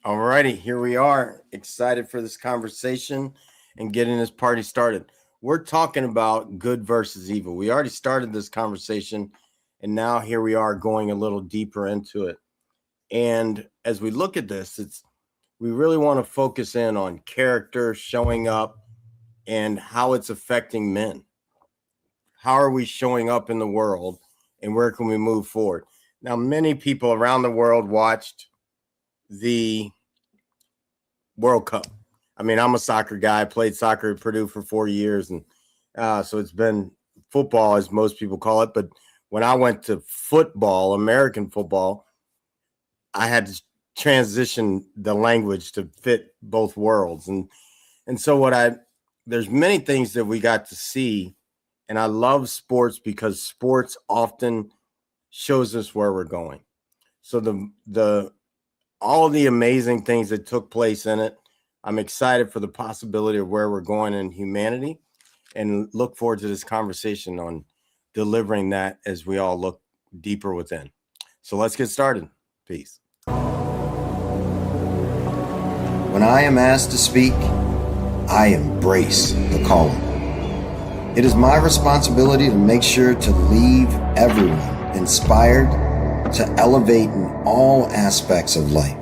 All righty, here we are. Excited for this conversation and getting this party started. We're talking about good versus evil. We already started this conversation, and now here we are going a little deeper into it. And as we look at this, we really want to focus in on character, showing up, and how it's affecting men. How are we showing up in the world, and where can we move forward? Now, many people around the world watched the World Cup. I mean, I'm a soccer guy. I played soccer at Purdue for 4 years, and so it's been football, as most people call it. But when I went to football, American football, I had to transition the language to fit both worlds. And so there's many things that we got to see, and I love sports because sports often shows us where we're going. So all the amazing things that took place in it, I'm excited for the possibility of where we're going in humanity, and look forward to this conversation on delivering that as we all look deeper within. So let's get started. Peace. When I am asked to speak, I embrace the calling. It is my responsibility to make sure to leave everyone inspired to elevate in all aspects of life.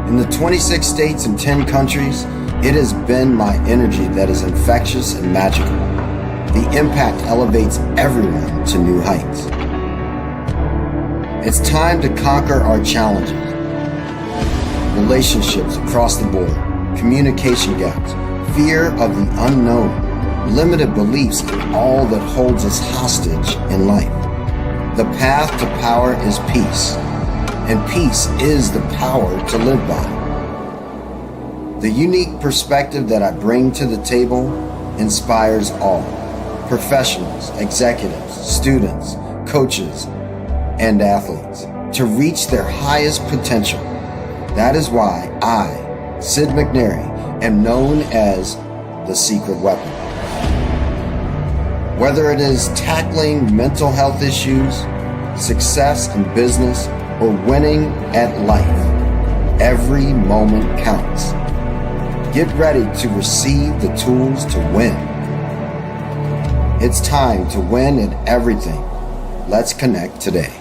In the 26 states and 10 countries, it has been my energy that is infectious and magical. The impact elevates everyone to new heights. It's time to conquer our challenges. Relationships across the board, communication gaps, fear of the unknown, limited beliefs, and all that holds us hostage in life. The path to power is peace, and peace is the power to live by. The unique perspective that I bring to the table inspires all, professionals, executives, students, coaches, and athletes, to reach their highest potential. That is why I, Sid McNary, am known as the secret weapon. Whether it is tackling mental health issues, success in business, or winning at life, every moment counts. Get ready to receive the tools to win. It's time to win at everything. Let's connect today.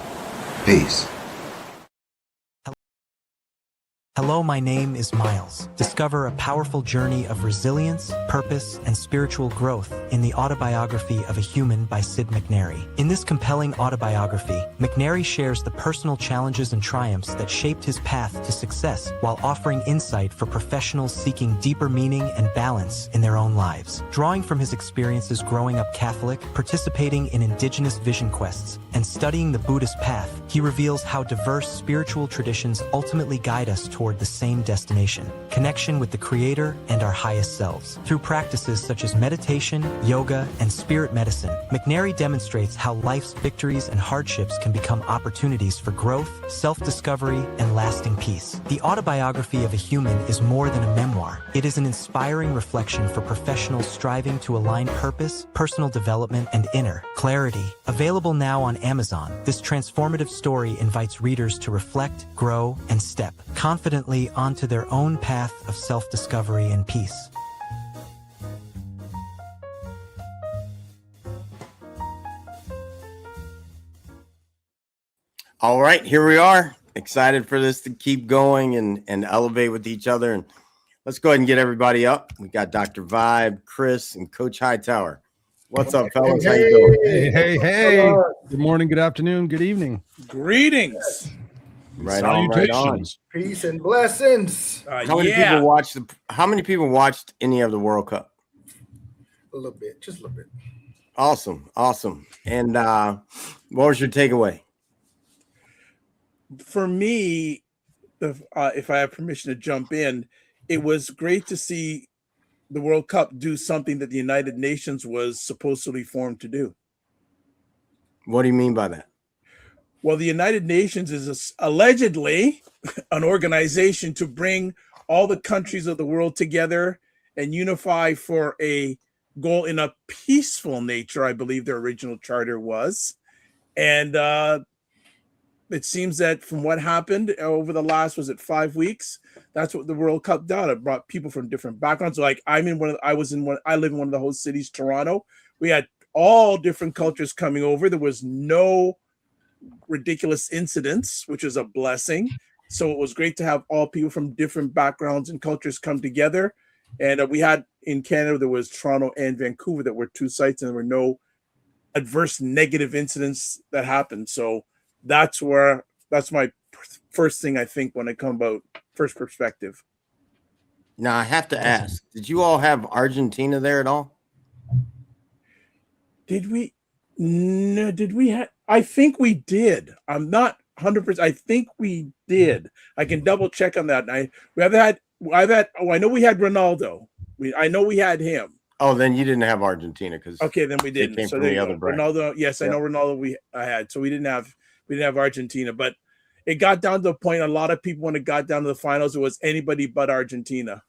Peace. Hello, my name is Miles. Discover a powerful journey of resilience, purpose, and spiritual growth in the autobiography of a human by Sid McNary. In this compelling autobiography, McNary shares the personal challenges and triumphs that shaped his path to success while offering insight for professionals seeking deeper meaning and balance in their own lives. Drawing from his experiences growing up Catholic, participating in indigenous vision quests, and studying the Buddhist path, he reveals how diverse spiritual traditions ultimately guide us toward the same destination: connection with the Creator and our highest selves. Through practices such as meditation, yoga, and spirit medicine, McNary demonstrates how life's victories and hardships can become opportunities for growth, self-discovery, and lasting peace. The autobiography of a human is more than a memoir. It is an inspiring reflection for professionals striving to align purpose, personal development, and inner clarity. Available now on Amazon, this transformative story invites readers to reflect, grow, and step confidently onto their own path of self-discovery and peace. All right, here we are. Excited for this to keep going and elevate with each other. And let's go ahead and get everybody up. We got Dr. Vibe, Chris, and Coach Hightower. What's up, fellas? How you doing? Hey. Good morning, good afternoon, good evening. Greetings. Right on, right on. Peace and blessings. How many people watched any of the World Cup? A little bit, just a little bit. Awesome. And what was your takeaway? For me, if I have permission to jump in, it was great to see the World Cup do something that the United Nations was supposedly formed to do. What do you mean by that? Well, the United Nations is allegedly an organization to bring all the countries of the world together and unify for a goal in a peaceful nature, I believe their original charter was. And it seems that from what happened over the last, was it 5 weeks? That's what the World Cup done. It brought people from different backgrounds. Like I live in one of the host cities, Toronto. We had all different cultures coming over. There was no ridiculous incidents, which is a blessing. So it was great to have all people from different backgrounds and cultures come together. And we had in Canada, there was Toronto and Vancouver that were 2 sites, and there were no adverse negative incidents that happened. So that's my first thing I think when it comes about first perspective. Now I have to ask, did you all have Argentina there at all? Did we? No, did we have? I think we did. I'm not 100%. I think we did. I can double check on that. I know we had Ronaldo. I know we had him. Oh, then you didn't have Argentina because okay, then we didn't. Came so from the other bracket. Ronaldo, yes, I know Ronaldo. I had, so we didn't have Argentina, but it got down to the point. A lot of people, when it got down to the finals, it was anybody but Argentina.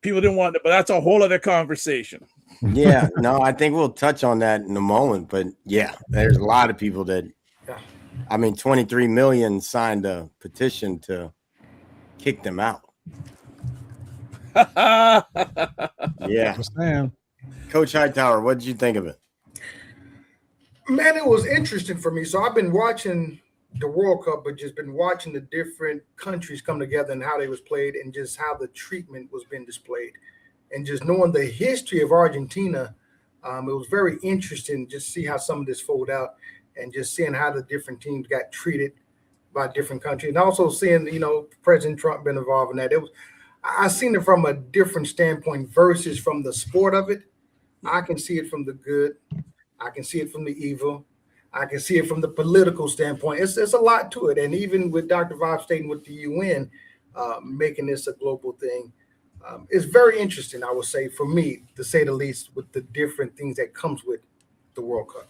People didn't want it, but that's a whole other conversation. Yeah, no, I think we'll touch on that in a moment. But yeah, there's a lot of people that, I mean, 23 million signed a petition to kick them out. Yeah. Coach Hightower, what did you think of it? Man, it was interesting for me. So I've been watching the World Cup, but just been watching the different countries come together and how they was played and just how the treatment was being displayed. And just knowing the history of Argentina, it was very interesting just see how some of this folded out and just seeing how the different teams got treated by different countries. And also seeing, President Trump been involved in that. I seen it from a different standpoint versus from the sport of it. I can see it from the good. I can see it from the evil. I can see it from the political standpoint. It's a lot to it. And even with Dr. Vibe stating with the UN, making this a global thing, it's very interesting, I would say, for me, to say the least, with the different things that comes with the World Cup.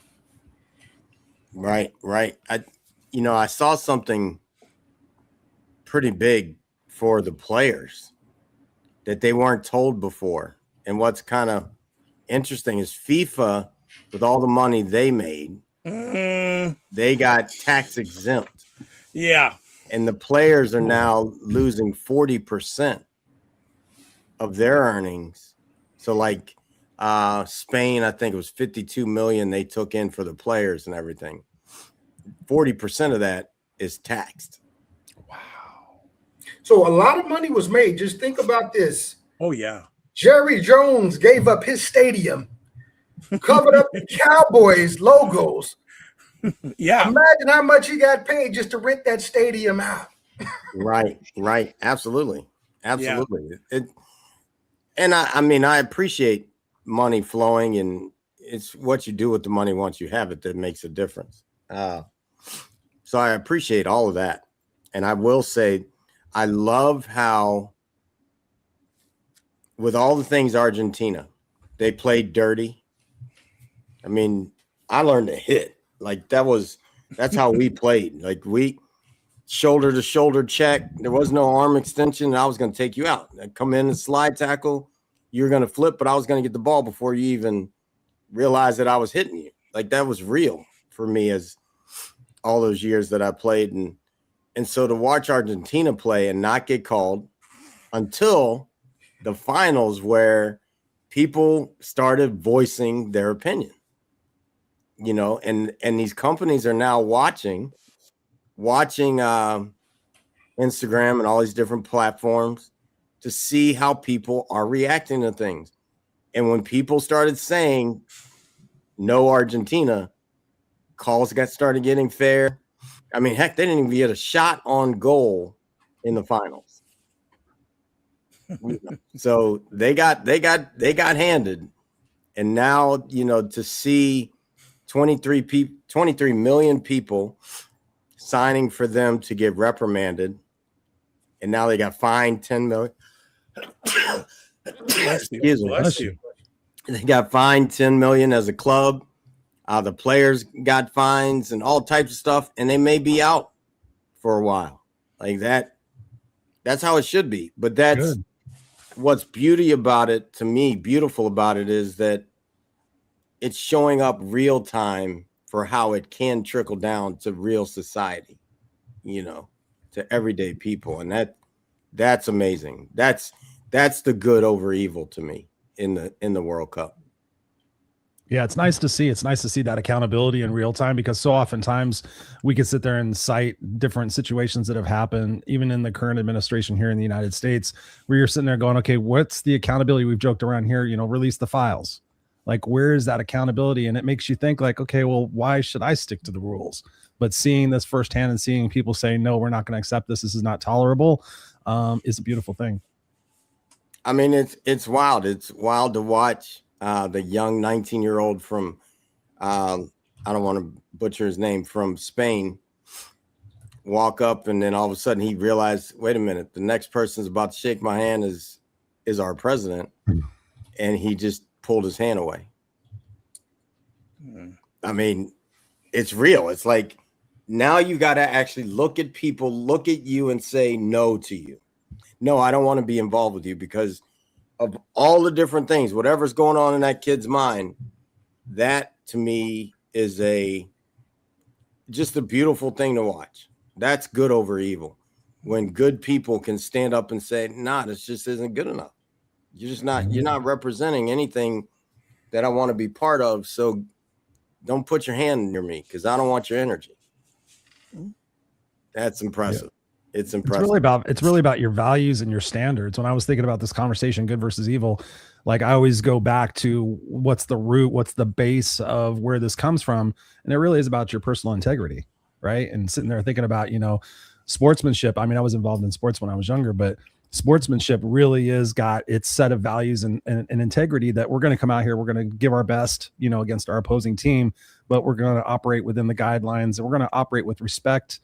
Right. I saw something pretty big for the players that they weren't told before. And what's kind of interesting is FIFA, with all the money they made, they got tax exempt. Yeah. And the players are now losing 40% of their earnings. So like Spain, I think it was 52 million they took in for the players and everything. 40% of that is taxed. Wow. So a lot of money was made. Just think about this. Oh, yeah. Jerry Jones gave up his stadium, covered up the Cowboys logos. Yeah. Imagine how much he got paid just to rent that stadium out. Right. Absolutely. Yeah. I appreciate money flowing, and it's what you do with the money once you have it that makes a difference. So I appreciate all of that. And I will say, I love how, with all the things Argentina, they played dirty. I mean, I learned to hit. Like that's how we played. Like we shoulder to shoulder check. There was no arm extension. I was going to take you out. I'd come in and slide tackle. You're going to flip, but I was going to get the ball before you even realized that I was hitting you. Like that was real for me as all those years that I played. And so to watch Argentina play and not get called until the finals, where people started voicing their opinion, and these companies are now watching Instagram and all these different platforms to see how people are reacting to things. And when people started saying no Argentina, calls started getting fair. I mean, heck, they didn't even get a shot on goal in the finals. So they got handed. And now, to see 23 million people signing for them to get reprimanded, and now they got fined 10 million. Bless you. They got fined 10 million as a club. The players got fines and all types of stuff, and they may be out for a while. Like that. That's how it should be. But that's good. What's beautiful about it is that it's showing up real time for how it can trickle down to real society, to everyday people. And that's amazing. That's the good over evil to me in the World Cup. Yeah, it's nice to see. It's nice to see that accountability in real time, because so oftentimes we can sit there and cite different situations that have happened, even in the current administration here in the United States, where you're sitting there going, okay, what's the accountability? We've joked around here, release the files. Like, where is that accountability? And it makes you think like, okay, well, why should I stick to the rules? But seeing this firsthand and seeing people say, no, we're not going to accept this. This is not tolerable, is a beautiful thing. I mean, it's wild. It's wild to watch the young 19-year-old from, I don't want to butcher his name, from Spain, walk up, and then all of a sudden he realized, wait a minute, the next person's about to shake my hand is our president, and he just pulled his hand away. I mean, it's real. It's like, now you got to actually look at people, look at you, and say no to you. No, I don't want to be involved with you because of all the different things, whatever's going on in that kid's mind. That to me is just a beautiful thing to watch. That's good over evil. When good people can stand up and say, nah, this just isn't good enough. You're not representing anything that I want to be part of. So don't put your hand near me because I don't want your energy. That's impressive. Yeah. It's impressive. It's really about your values and your standards. When I was thinking about this conversation, good versus evil, like I always go back to what's the root, what's the base of where this comes from. And it really is about your personal integrity, right? And sitting there thinking about, sportsmanship. I mean, I was involved in sports when I was younger, but sportsmanship really is got its set of values and integrity that we're going to come out here. We're going to give our best, against our opposing team, but we're going to operate within the guidelines, and we're going to operate with respect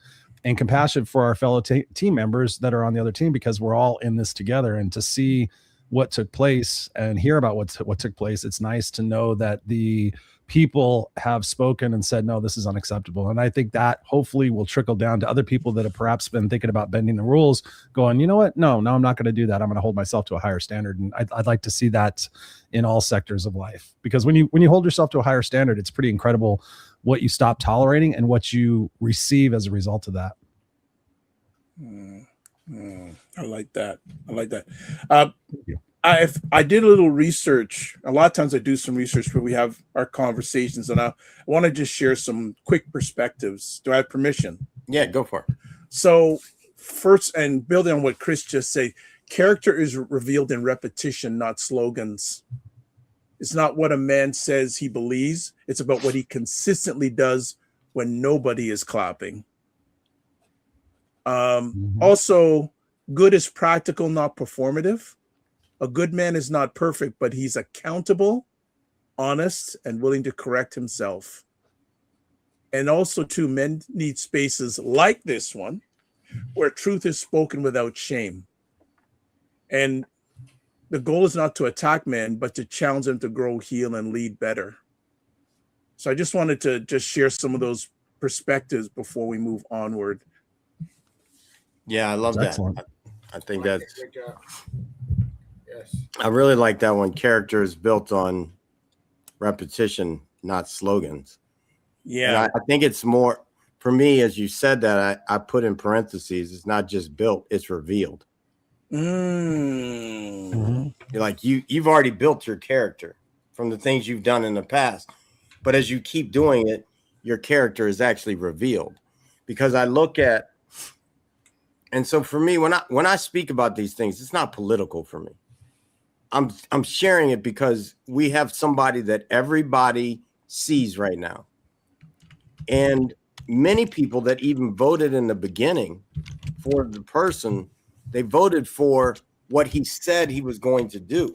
and compassion for our fellow team members that are on the other team, because we're all in this together. And to see what took place and hear about what took place, it's nice to know that the people have spoken and said, no, this is unacceptable. And I think that hopefully will trickle down to other people that have perhaps been thinking about bending the rules, going, you know what? No, I'm not going to do that. I'm going to hold myself to a higher standard. And I'd like to see that in all sectors of life, because when you hold yourself to a higher standard, it's pretty incredible what you stop tolerating and what you receive as a result of that. I like that. I did a little research. A lot of times I do some research, but we have our conversations, and I want to just share some quick perspectives. Do I have permission? Yeah, go for it. So first, and building on what Chris just said, character is revealed in repetition, not slogans. It's not what a man says he believes. It's about what he consistently does when nobody is clapping. Also, good is practical, not performative. A good man is not perfect, but he's accountable, honest, and willing to correct himself. And also, too, men need spaces like this one where truth is spoken without shame. And the goal is not to attack men, but to challenge them to grow, heal, and lead better. So I just wanted to just share some of those perspectives before we move onward. Yeah, I love that. Excellent. I think that's great job. Yes. I really like that one. Character is built on repetition, not slogans. Yeah. And I think it's more, for me, as you said that, I put in parentheses, it's not just built, it's revealed. You're like, you've already built your character from the things you've done in the past. But as you keep doing it, your character is actually revealed. Because I look at, and so for me, when I speak about these things, it's not political for me. I'm sharing it because we have somebody that everybody sees right now. And many people that even voted in the beginning for the person, they voted for what he said he was going to do.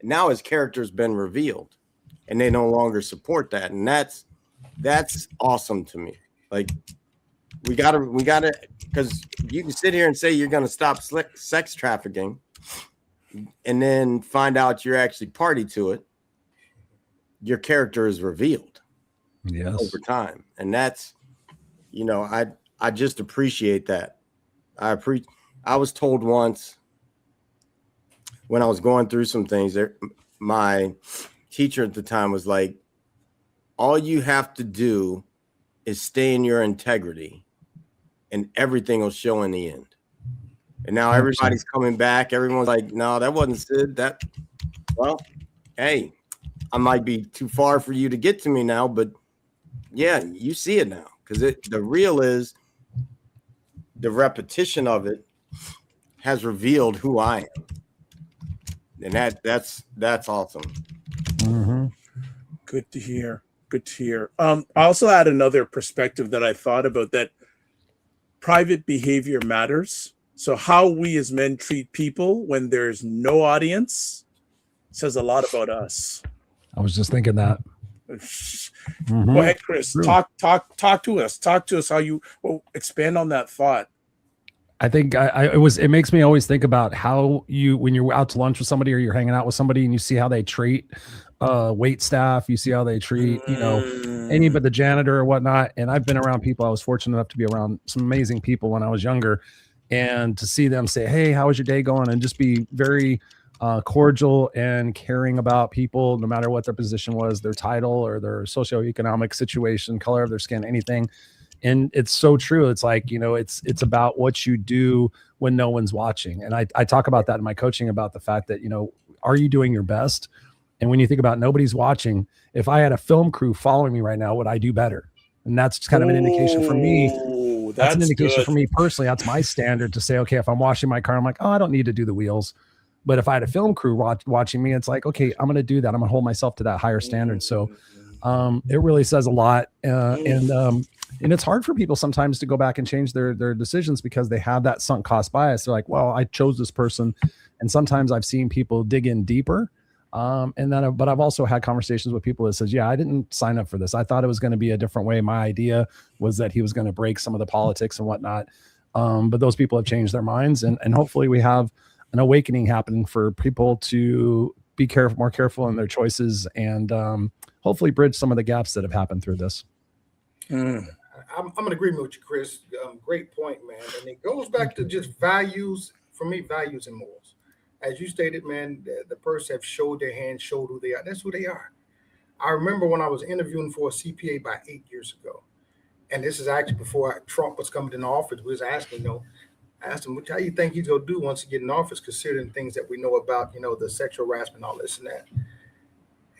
Now his character's been revealed and they no longer support that. And that's awesome to me. Like, we gotta, because you can sit here and say you're going to stop sex trafficking and then find out you're actually party to it. Your character is revealed over time. And that's, I just appreciate that. I was told once when I was going through some things, my teacher at the time was like, all you have to do is stay in your integrity, and everything will show in the end. And now everybody's coming back. Everyone's like, no, that wasn't Sid. Well, hey, I might be too far for you to get to me now, but yeah, you see it now. Because the real is the repetition of it has revealed who I am. And that's awesome. Mm-hmm. Good to hear. Good to hear. I also had another perspective that I thought about, that private behavior matters. So how we as men treat people when there's no audience says a lot about us. I was just thinking that. Go ahead, Chris. True. Talk to us. Talk to us how you expand on that thought. I think it makes me always think about how when you're out to lunch with somebody or you're hanging out with somebody and you see how they treat wait staff, you see how they treat, any but the janitor or whatnot. And I've been around people. I was fortunate enough to be around some amazing people when I was younger, and to see them say, hey, how was your day going? And just be very cordial and caring about people, no matter what their position was, their title or their socioeconomic situation, color of their skin, anything. And it's so true. It's like, it's about what you do when no one's watching. And I talk about that in my coaching, about the fact that, are you doing your best? And when you think about nobody's watching, if I had a film crew following me right now, would I do better? And that's kind of an indication for me. That's an indication good. For me personally. That's my standard to say, okay, if I'm washing my car, I'm like, oh, I don't need to do the wheels. But if I had a film crew watching me, it's like, okay, I'm going to do that. I'm going to hold myself to that higher standard. So it really says a lot. And it's hard for people sometimes to go back and change their decisions because they have that sunk cost bias. They're like, well, I chose this person. And sometimes I've seen people dig in deeper. But I've also had conversations with people that says, yeah, I didn't sign up for this. I thought it was going to be a different way. My idea was that he was going to break some of the politics and whatnot. But those people have changed their minds, and hopefully we have an awakening happening for people to be more careful in their choices, and hopefully bridge some of the gaps that have happened through this. I'm in agreement with you, Chris. Great point, man. And it goes back to just values. For me, values and morals. As you stated, man, the person have showed their hand, showed who they are. That's who they are. I remember when I was interviewing for a CPA about 8 years ago, and this is actually before Trump was coming into office. We was asking, I asked him, how you think he's going to do once he get in office, considering things that we know about, the sexual harassment, all this and that.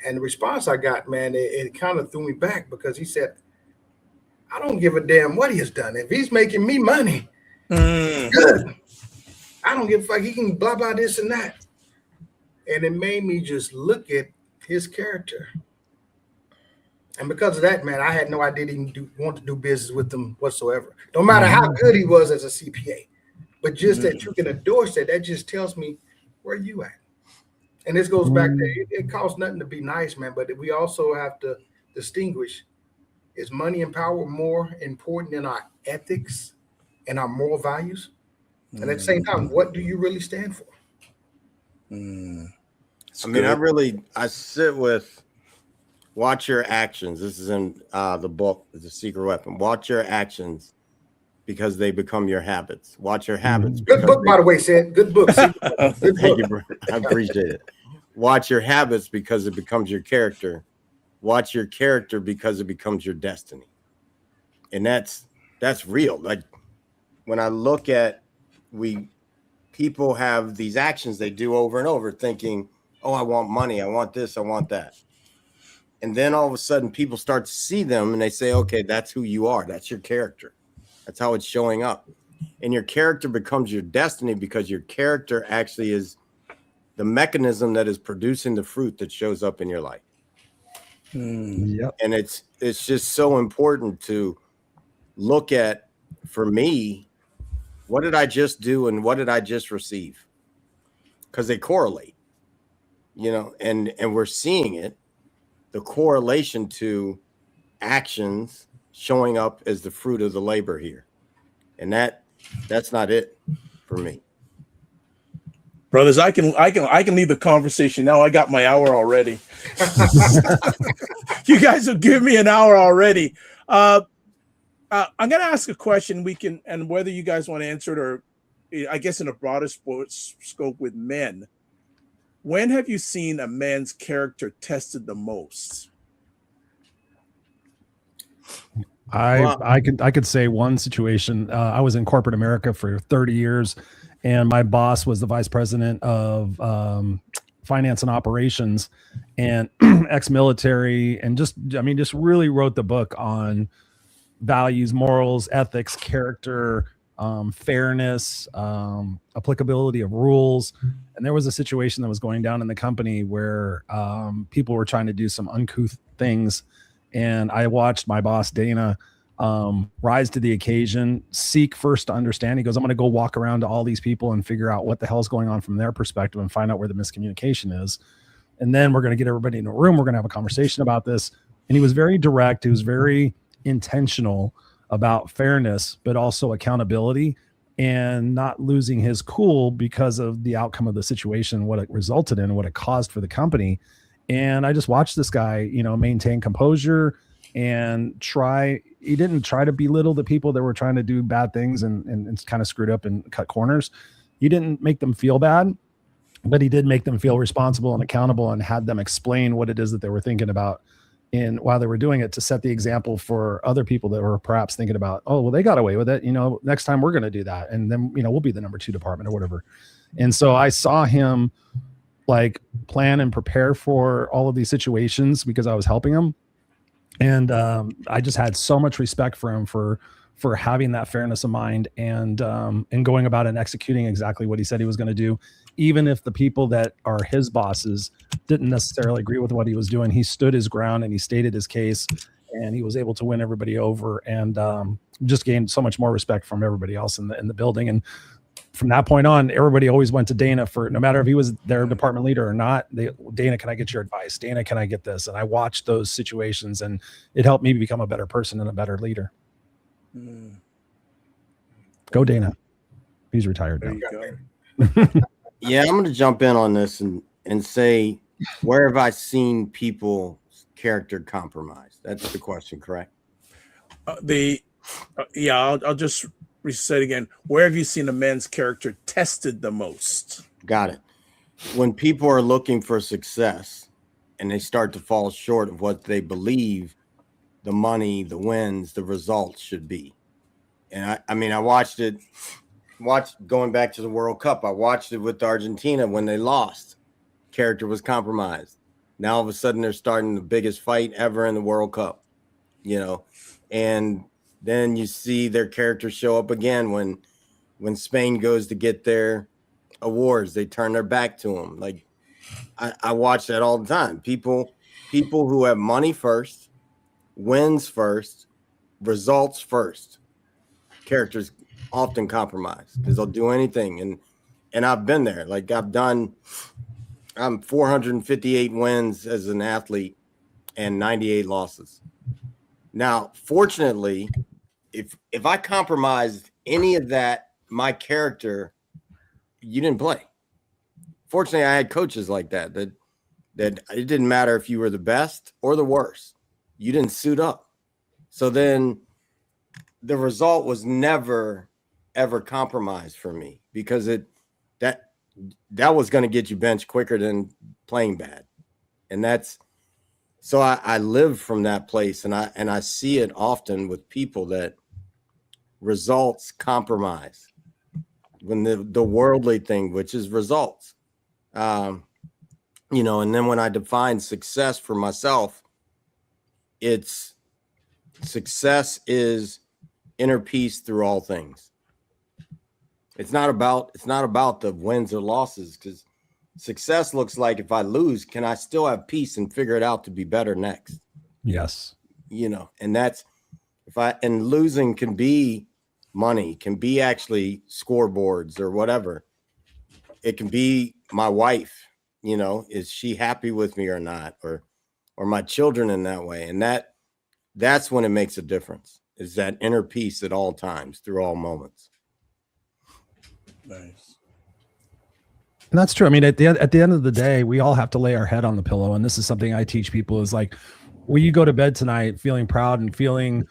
And the response I got, man, it kind of threw me back, because he said, I don't give a damn what he has done. If he's making me money, good. I don't give a fuck. He can blah, blah, this and that. And it made me just look at his character. And because of that, man, I had no idea he want to do business with them whatsoever. No matter how good he was as a CPA. But just that you can endorse that just tells me where you at. And this goes back to, it costs nothing to be nice, man. But we also have to distinguish, is money and power more important than our ethics and our moral values? And at the same time, what do you really stand for? I sit with watch your actions. This is in the book, The Secret Weapon. Watch your actions because they become your habits. Watch your habits. Good book, by the way, Sid. Good book. Good book. Thank you, bro. I appreciate it. Watch your habits because it becomes your character. Watch your character because it becomes your destiny. And that's real. Like, when I look at, people have these actions they do over and over, thinking, oh, I want money, I want this, I want that. And then all of a sudden people start to see them and they say, okay, that's who you are. That's your character. That's how it's showing up. And your character becomes your destiny, because your character actually is the mechanism that is producing the fruit that shows up in your life. Yep. And it's just so important to look at, for me, what did I just do and what did I just receive? Because they correlate, and we're seeing it, the correlation to actions showing up as the fruit of the labor here. And that's not it for me. Brothers, I can leave the conversation now. I got my hour already. You guys have given me an hour already. I'm going to ask a question. And whether you guys want to answer it, or I guess in a broader sports scope with men, when have you seen a man's character tested the most? I could say one situation. I was in corporate America for 30 years, and my boss was the vice president of finance and operations, and ex-military, and just really wrote the book on values, morals, ethics, character, fairness, applicability of rules. And there was a situation that was going down in the company where people were trying to do some uncouth things. And I watched my boss, Dana, rise to the occasion, seek first to understand. He goes, I'm going to go walk around to all these people and figure out what the hell's going on from their perspective and find out where the miscommunication is. And then we're going to get everybody in a room. We're going to have a conversation about this. And he was very direct. He was very intentional about fairness, but also accountability, and not losing his cool because of the outcome of the situation, what it resulted in, what it caused for the company. And I just watched this guy, maintain composure and he didn't try to belittle the people that were trying to do bad things and kind of screwed up and cut corners. He didn't make them feel bad, but he did make them feel responsible and accountable, and had them explain what it is that they were thinking about while they were doing it, to set the example for other people that were perhaps thinking about, oh, well, they got away with it. Next time we're going to do that. And then, we'll be the number 2 department or whatever. And so I saw him like plan and prepare for all of these situations because I was helping him. And I just had so much respect for him for having that fairness of mind and going about and executing exactly what he said he was going to do. Even if the people that are his bosses didn't necessarily agree with what he was doing, he stood his ground and he stated his case, and he was able to win everybody over, and just gained so much more respect from everybody else in the building. And from that point on, everybody always went to Dana for, no matter if he was their department leader or not. Dana, can I get your advice? Dana, can I get this? And I watched those situations, and it helped me become a better person and a better leader. Go Dana. He's retired now. Yeah, I'm going to jump in on this and say, where have I seen people's character compromised? That's the question, correct? I'll just say it again. Where have you seen a man's character tested the most? Got it. When people are looking for success and they start to fall short of what they believe the money, the wins, the results should be. And I watched going back to the World Cup. I watched it with Argentina when they lost. Character was compromised. Now all of a sudden they're starting the biggest fight ever in the World Cup, and then you see their character show up again when Spain goes to get their awards. They turn their back to them. Like I watch that all the time. People who have money first, wins first, results first. Characters often compromised because they'll do anything. And I've been there. Like I'm 458 wins as an athlete and 98 losses. Now, fortunately, if I compromised any of that, my character, you didn't play. Fortunately, I had coaches like that it didn't matter if you were the best or the worst. You didn't suit up. So then the result was never, ever compromised for me, because that was going to get you benched quicker than playing bad. And so I live from that place, and I see it often with people that results compromise when the worldly thing, which is results, and then when I define success for myself, it's success is inner peace through all things. It's not about the wins or losses, because success looks like, if I lose, can I still have peace and figure it out to be better next? Yes. And that's and losing can be money, can be actually scoreboards or whatever. It can be my wife, is she happy with me or not? Or my children in that way. And that's when it makes a difference, is that inner peace at all times, through all moments. Nice. And that's true. I mean, at the end of the day, we all have to lay our head on the pillow. And this is something I teach people, is like, will you go to bed tonight feeling proud and feeling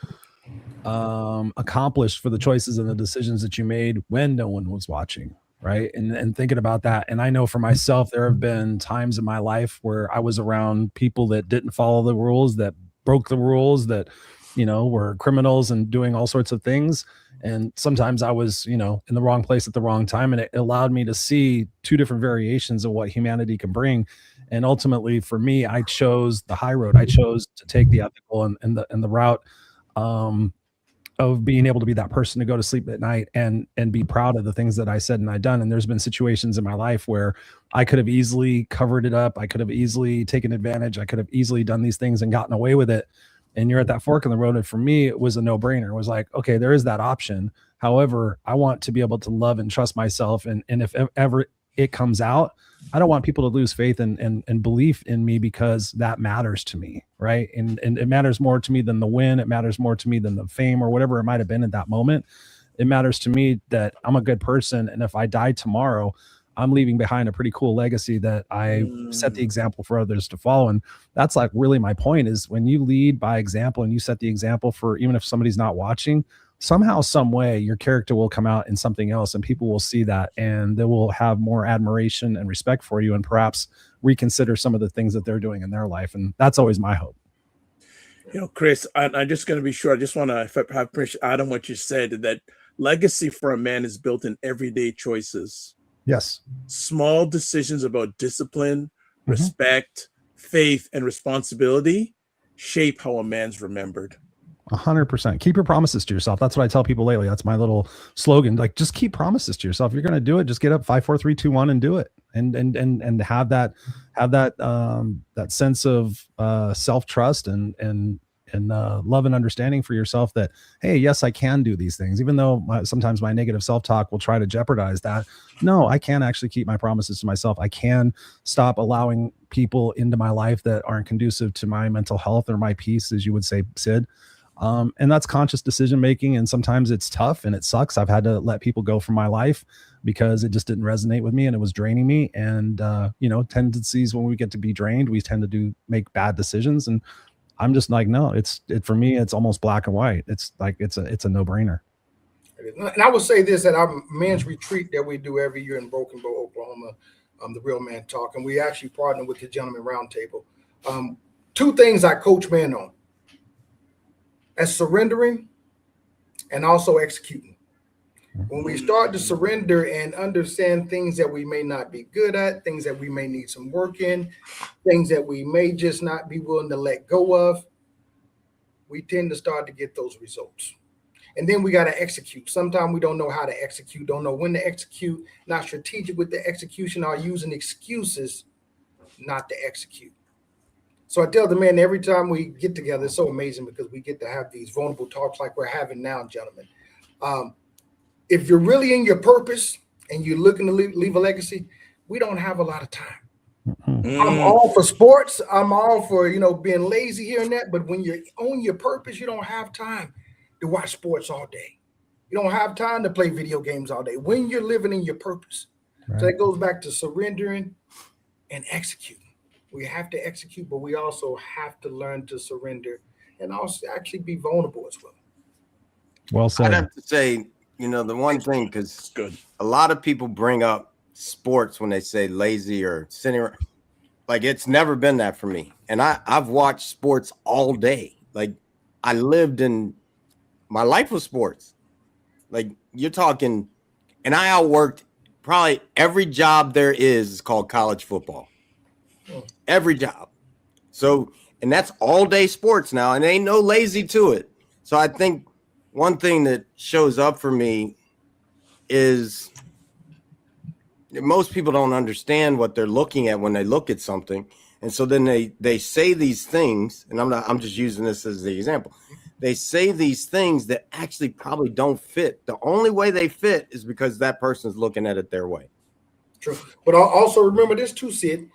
accomplished for the choices and the decisions that you made when no one was watching, right? And thinking about that. And I know for myself, there have been times in my life where I was around people that didn't follow the rules, that broke the rules, that were criminals and doing all sorts of things. And sometimes I was, in the wrong place at the wrong time. And it allowed me to see two different variations of what humanity can bring. And ultimately for me, I chose the high road. I chose to take the ethical and the route, of being able to be that person to go to sleep at night and be proud of the things that I said and I done. And there's been situations in my life where I could have easily covered it up. I could have easily taken advantage. I could have easily done these things and gotten away with it. And you're at that fork in the road. And for me, it was a no-brainer. It was like, okay, there is that option. However, I want to be able to love and trust myself. And if ever it comes out, I don't want people to lose faith and belief in me, because that matters to me. Right. And it matters more to me than the win. It matters more to me than the fame or whatever it might've been at that moment. It matters to me that I'm a good person. And if I die tomorrow, I'm leaving behind a pretty cool legacy that I set the example for others to follow. And that's like really my point, is when you lead by example and you set the example for, even if somebody's not watching, somehow, some way, your character will come out in something else, and people will see that, and they will have more admiration and respect for you, and perhaps reconsider some of the things that they're doing in their life. And that's always my hope. Chris, I'm just going to be sure. I just want to, if I have permission, add on what you said, that legacy for a man is built in everyday choices. Yes. Small decisions about discipline, respect, faith, and responsibility shape how a man's remembered. 100%. Keep your promises to yourself. That's what I tell people lately. That's my little slogan. Like, just keep promises to yourself. You're going to do it. Just get up 5, 4, 3, 2, 1 and do it. And have that sense of self-trust and love and understanding for yourself that, hey, yes, I can do these things, even though sometimes my negative self-talk will try to jeopardize that. No, I can actually keep my promises to myself. I can stop allowing people into my life that aren't conducive to my mental health or my peace, as you would say, Sid. And that's conscious decision making. And sometimes it's tough and it sucks. I've had to let people go from my life because it just didn't resonate with me and it was draining me. And, tendencies when we get to be drained, we tend to make bad decisions. And I'm just like, no, for me, it's almost black and white. It's like, it's a no brainer. And I would say this, at our men's retreat that we do every year in Broken Bow, Oklahoma, the Real Man Talk, and we actually partner with the Gentleman Roundtable. Two things I coach men on: as surrendering and also executing. When we start to surrender and understand things that we may not be good at, things that we may need some work in, things that we may just not be willing to let go of, we tend to start to get those results. And then we got to execute. Sometimes we don't know how to execute, don't know when to execute, not strategic with the execution, or using excuses not to execute. So I tell the men every time we get together, it's so amazing because we get to have these vulnerable talks like we're having now, gentlemen. If you're really in your purpose and you're looking to leave a legacy, we don't have a lot of time. I'm all for sports. I'm all for, being lazy here and that. But when you're on your purpose, you don't have time to watch sports all day. You don't have time to play video games all day when you're living in your purpose. Right. So that goes back to surrendering and executing. We have to execute, but we also have to learn to surrender and also actually be vulnerable as well. Well said. I'd have to say, the one thing, because a lot of people bring up sports when they say lazy or sitting around. Like, it's never been that for me. And I've watched sports all day. Like, I lived in my life was sports. Like, you're talking, and I outworked probably every job there is called college football. Every job. So, and that's all day sports now, and ain't no lazy to it. So I think one thing that shows up for me is most people don't understand what they're looking at when they look at something. And so then they say these things, and I'm just using this as the example. They say these things that actually probably don't fit. The only way they fit is because that person's looking at it their way. True. But also remember this too, Sid.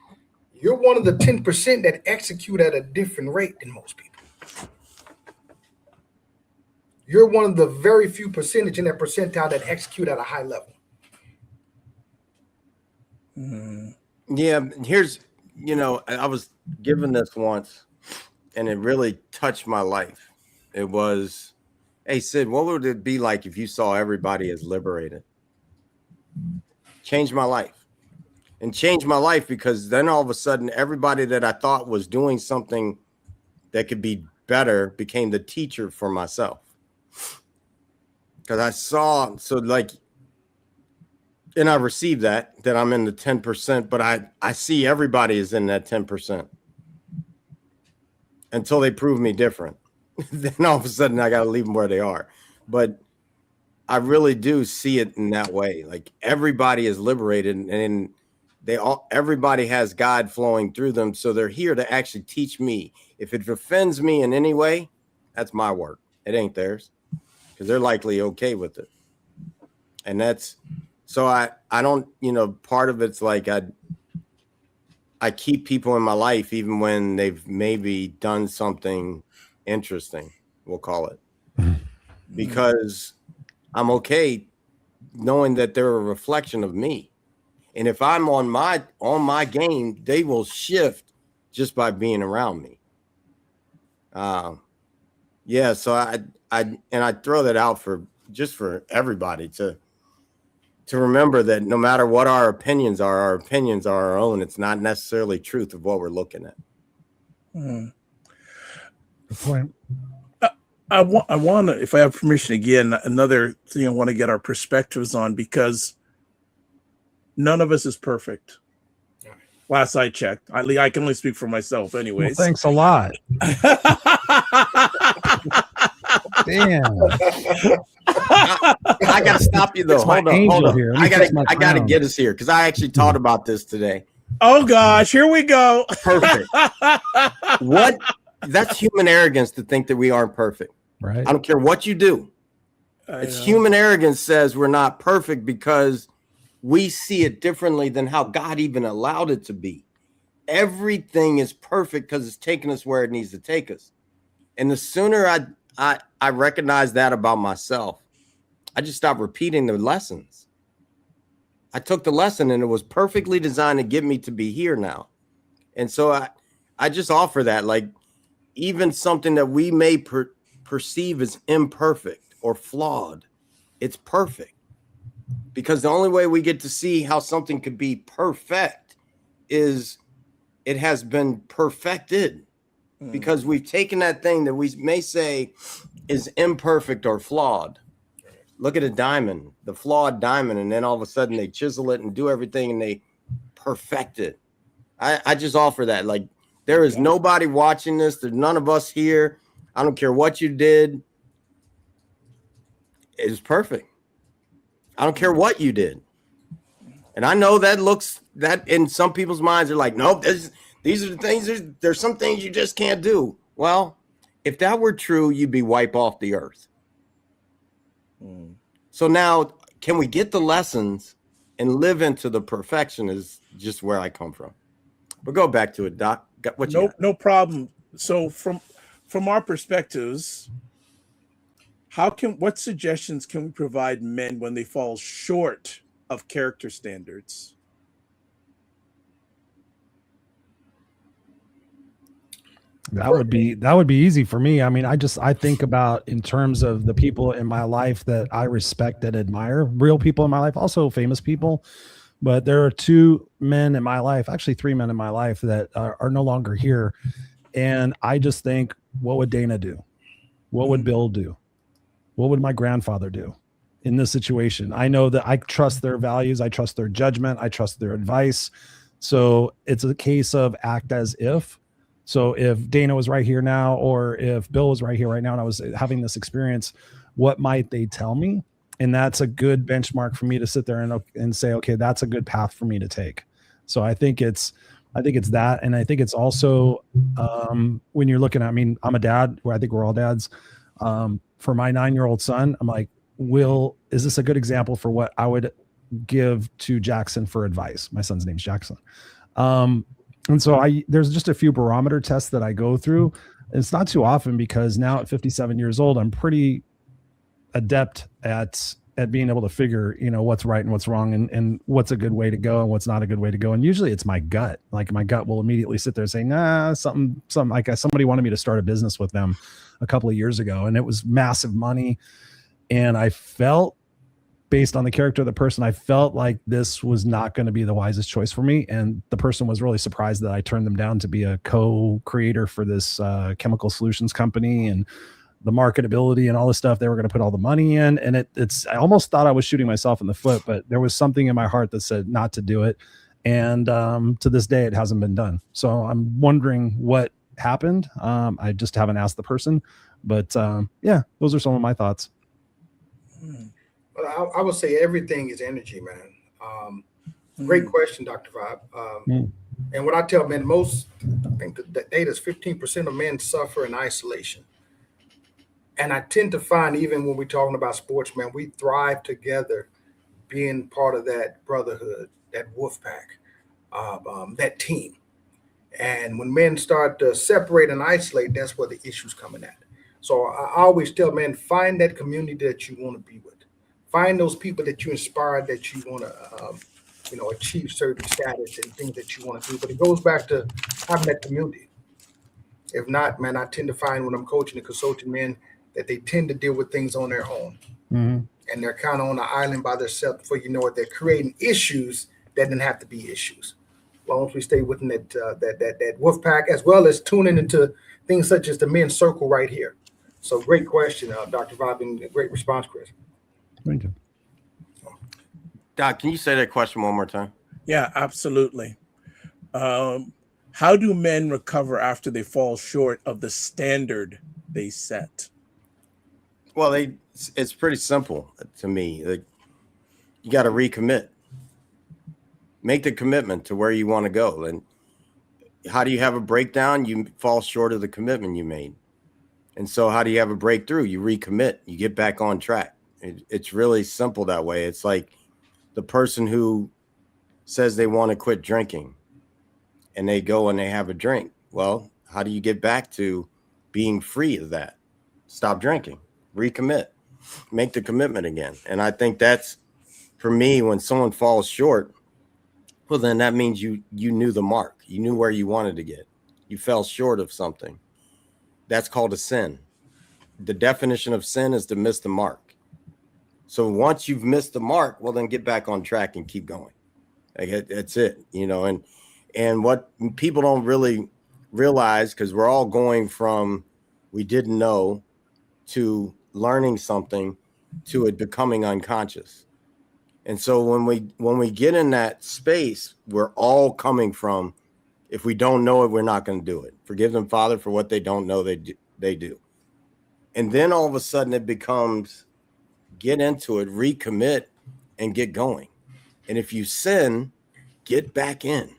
You're one of the 10% that execute at a different rate than most people. You're one of the very few percentage in that percentile that execute at a high level. Yeah, here's, I was given this once, and it really touched my life. It was, hey, Sid, what would it be like if you saw everybody as liberated? Changed my life. And changed my life because then all of a sudden, everybody that I thought was doing something that could be better, became the teacher for myself. Because I saw, so like, and I received that I'm in the 10%, but I see everybody is in that 10% until they prove me different. Then all of a sudden I got to leave them where they are. But I really do see it in that way. Like everybody is liberated, and everybody has God flowing through them. So they're here to actually teach me. If it offends me in any way, that's my work. It ain't theirs, because they're likely okay with it. And that's, so I don't, part of it's like I keep people in my life even when they've maybe done something interesting, we'll call it, because I'm okay knowing that they're a reflection of me. And if I'm on my game, they will shift just by being around me. Yeah. So I throw that out for everybody to remember that no matter what our opinions are our own. It's not necessarily truth of what we're looking at. Good point. I want to, if I have permission again, another thing I want to get our perspectives on, because none of us is perfect. Last I checked, I can only speak for myself anyways. Well, thanks a lot. Damn. I got to stop you though. Hold on. Here. I got to get us here, because I actually taught about this today. Oh gosh, here we go. Perfect. That's human arrogance to think that we aren't perfect. Right. I don't care what you do. It's human arrogance says we're not perfect because we see it differently than how God even allowed it to be. Everything is perfect because it's taking us where it needs to take us. And the sooner I recognize that about myself, I just stopped repeating the lessons. I took the lesson and it was perfectly designed to get me to be here now. And so I just offer that, like, even something that we may perceive as imperfect or flawed, it's perfect. Because the only way we get to see how something could be perfect is it has been perfected. Because we've taken that thing that we may say is imperfect or flawed. Look at a diamond, the flawed diamond, and then all of a sudden they chisel it and do everything and they perfect it. I just offer that. Like, there is nobody watching this. There's none of us here. I don't care what you did. It is perfect. I don't care what you did. And I know that in some people's minds, they're like, nope, these are the things, there's some things you just can't do. Well, if that were true, you'd be wiped off the earth. So now, can we get the lessons and live into the perfection is just where I come from. But go back to it, Doc. No problem. So from our perspectives, what suggestions can we provide men when they fall short of character standards? That would be easy for me. I mean, I think about in terms of the people in my life that I respect and admire, real people in my life, also famous people. But there are two men in my life, actually three men in my life that are no longer here. And I just think, what would Dana do? What would Bill do? What would my grandfather do in this situation? I know that I trust their values. I trust their judgment. I trust their advice. So it's a case of act as if. So if Dana was right here now, or if Bill was right here right now, and I was having this experience, what might they tell me? And that's a good benchmark for me to sit there and say, okay, that's a good path for me to take. So I think it's that. And I think it's also when you're looking at, I mean, I'm a dad, where I think we're all dads. For my 9-year-old son, I'm like, is this a good example for what I would give to Jackson for advice? My son's name's Jackson. And so there's just a few barometer tests that I go through. It's not too often, because now at 57 years old, I'm pretty adept at being able to figure, what's right and what's wrong, and what's a good way to go and what's not a good way to go. And usually it's my gut. Like, my gut will immediately sit there saying, something like somebody wanted me to start a business with them a couple of years ago, and it was massive money. And I felt based on the character of the person, I felt like this was not going to be the wisest choice for me. And the person was really surprised that I turned them down to be a co-creator for this chemical solutions company, and the marketability and all the stuff they were going to put all the money in. And I almost thought I was shooting myself in the foot, but there was something in my heart that said not to do it. And to this day, it hasn't been done. So I'm wondering what happened. I just haven't asked the person, but yeah, those are some of my thoughts. Well, I would say everything is energy, man. Great question, Dr. Vibe. And what I tell men, I think the data is 15% of men suffer in isolation. And I tend to find, even when we're talking about sports, man, we thrive together, being part of that brotherhood, that wolf pack, that team. And when men start to separate and isolate, that's where the issue's coming at. So I always tell men, find that community that you want to be with. Find those people that you inspire, that you want to, achieve certain status and things that you want to do. But it goes back to having that community. If not, man, I tend to find when I'm coaching and consulting men that they tend to deal with things on their own. Mm-hmm. And they're kind of on an island by themselves before you know it. They're creating issues that didn't have to be issues. As long as we stay within that wolf pack, as well as tuning into things such as the men's circle right here. So great question, Dr. Vibe, and great response, Chris. Thank you. Doc, can you say that question one more time? Yeah, absolutely. How do men recover after they fall short of the standard they set? Well, it's pretty simple to me. Like, you got to recommit. Make the commitment to where you want to go. And how do you have a breakdown? You fall short of the commitment you made. And so how do you have a breakthrough? You recommit. You get back on track. It's really simple that way. It's like the person who says they want to quit drinking and they go and they have a drink. Well, how do you get back to being free of that? Stop drinking, recommit, make the commitment again. And I think that's, for me, when someone falls short, well, then that means you knew the mark. You knew where you wanted to get. You fell short of something. That's called a sin. The definition of sin is to miss the mark. So once you've missed the mark, well, then get back on track and keep going. Like, that's it, and what people don't really realize, because we're all going from we didn't know to learning something to it becoming unconscious. And so when we get in that space, we're all coming from, if we don't know it, we're not going to do it. Forgive them, Father, for what they don't know they do. And then all of a sudden it becomes, get into it, recommit, and get going. And if you sin, get back in.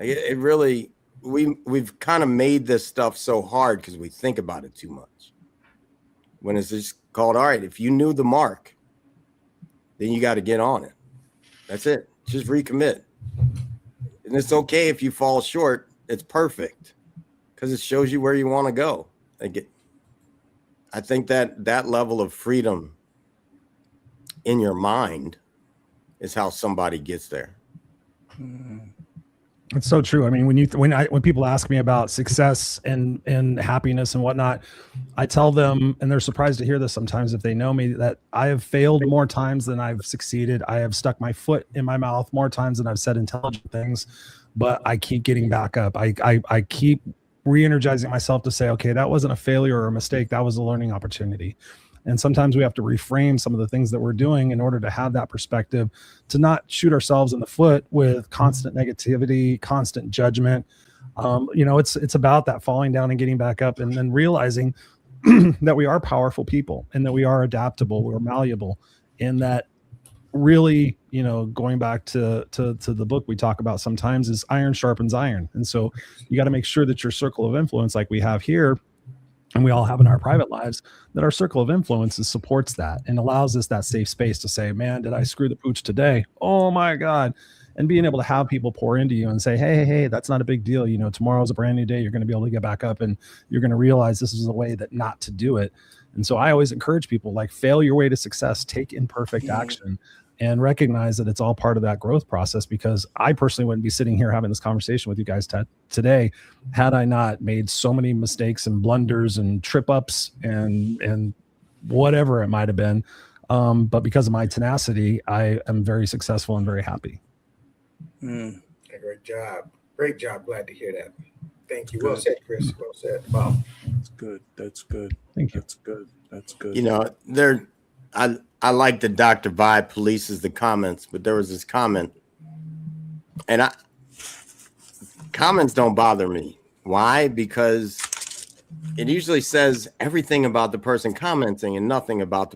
It really, we've kind of made this stuff so hard because we think about it too much. When it's just called, all right, if you knew the mark, then you got to get on it. That's it. Just recommit. And it's okay if you fall short. It's perfect because it shows you where you want to go. I think that level of freedom in your mind is how somebody gets there. It's so true. I mean, when people ask me about success and happiness and whatnot, I tell them, and they're surprised to hear this sometimes if they know me, that I have failed more times than I've succeeded. I have stuck my foot in my mouth more times than I've said intelligent things, but I keep getting back up. I keep re-energizing myself to say, okay, that wasn't a failure or a mistake. That was a learning opportunity. And sometimes we have to reframe some of the things that we're doing in order to have that perspective, to not shoot ourselves in the foot with constant negativity, constant judgment. It's about that falling down and getting back up, and then realizing that we are powerful people and that we are adaptable, we're malleable, and that really, going back to the book we talk about sometimes, is iron sharpens iron. And so you got to make sure that your circle of influence, like we have here, and we all have in our private lives, that our circle of influences supports that and allows us that safe space to say, man, did I screw the pooch today? Oh my God. And being able to have people pour into you and say, hey, that's not a big deal. Tomorrow's a brand new day. You're going to be able to get back up and you're going to realize this is a way that not to do it. And so I always encourage people, like, fail your way to success, take imperfect action, and recognize that it's all part of that growth process, because I personally wouldn't be sitting here having this conversation with you guys today had I not made so many mistakes and blunders and trip ups and whatever it might have been But because of my tenacity, I am very successful and very happy. Great job. Great job. Glad to hear that. Thank you. Good. Well said, Chris. Well said. Wow. That's good. That's good. Thank you. That's good. That's good. You know, I like that Dr. Vibe polices the comments, but there was this comment, and comments don't bother me. Why? Because it usually says everything about the person commenting and nothing about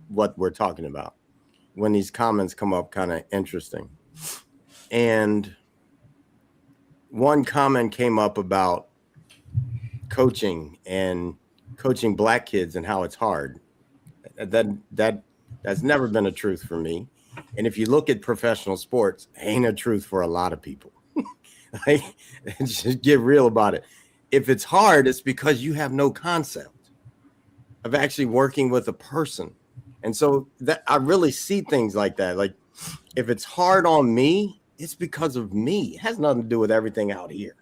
what we're talking about. When these comments come up, kind of interesting. And one comment came up about coaching and coaching Black kids and how it's hard. That's never been a truth for me. And if you look at professional sports, ain't a truth for a lot of people. Like, just get real about it. If it's hard, it's because you have no concept of actually working with a person. And so that I really see things like that. Like, if it's hard on me, it's because of me. It has nothing to do with everything out here.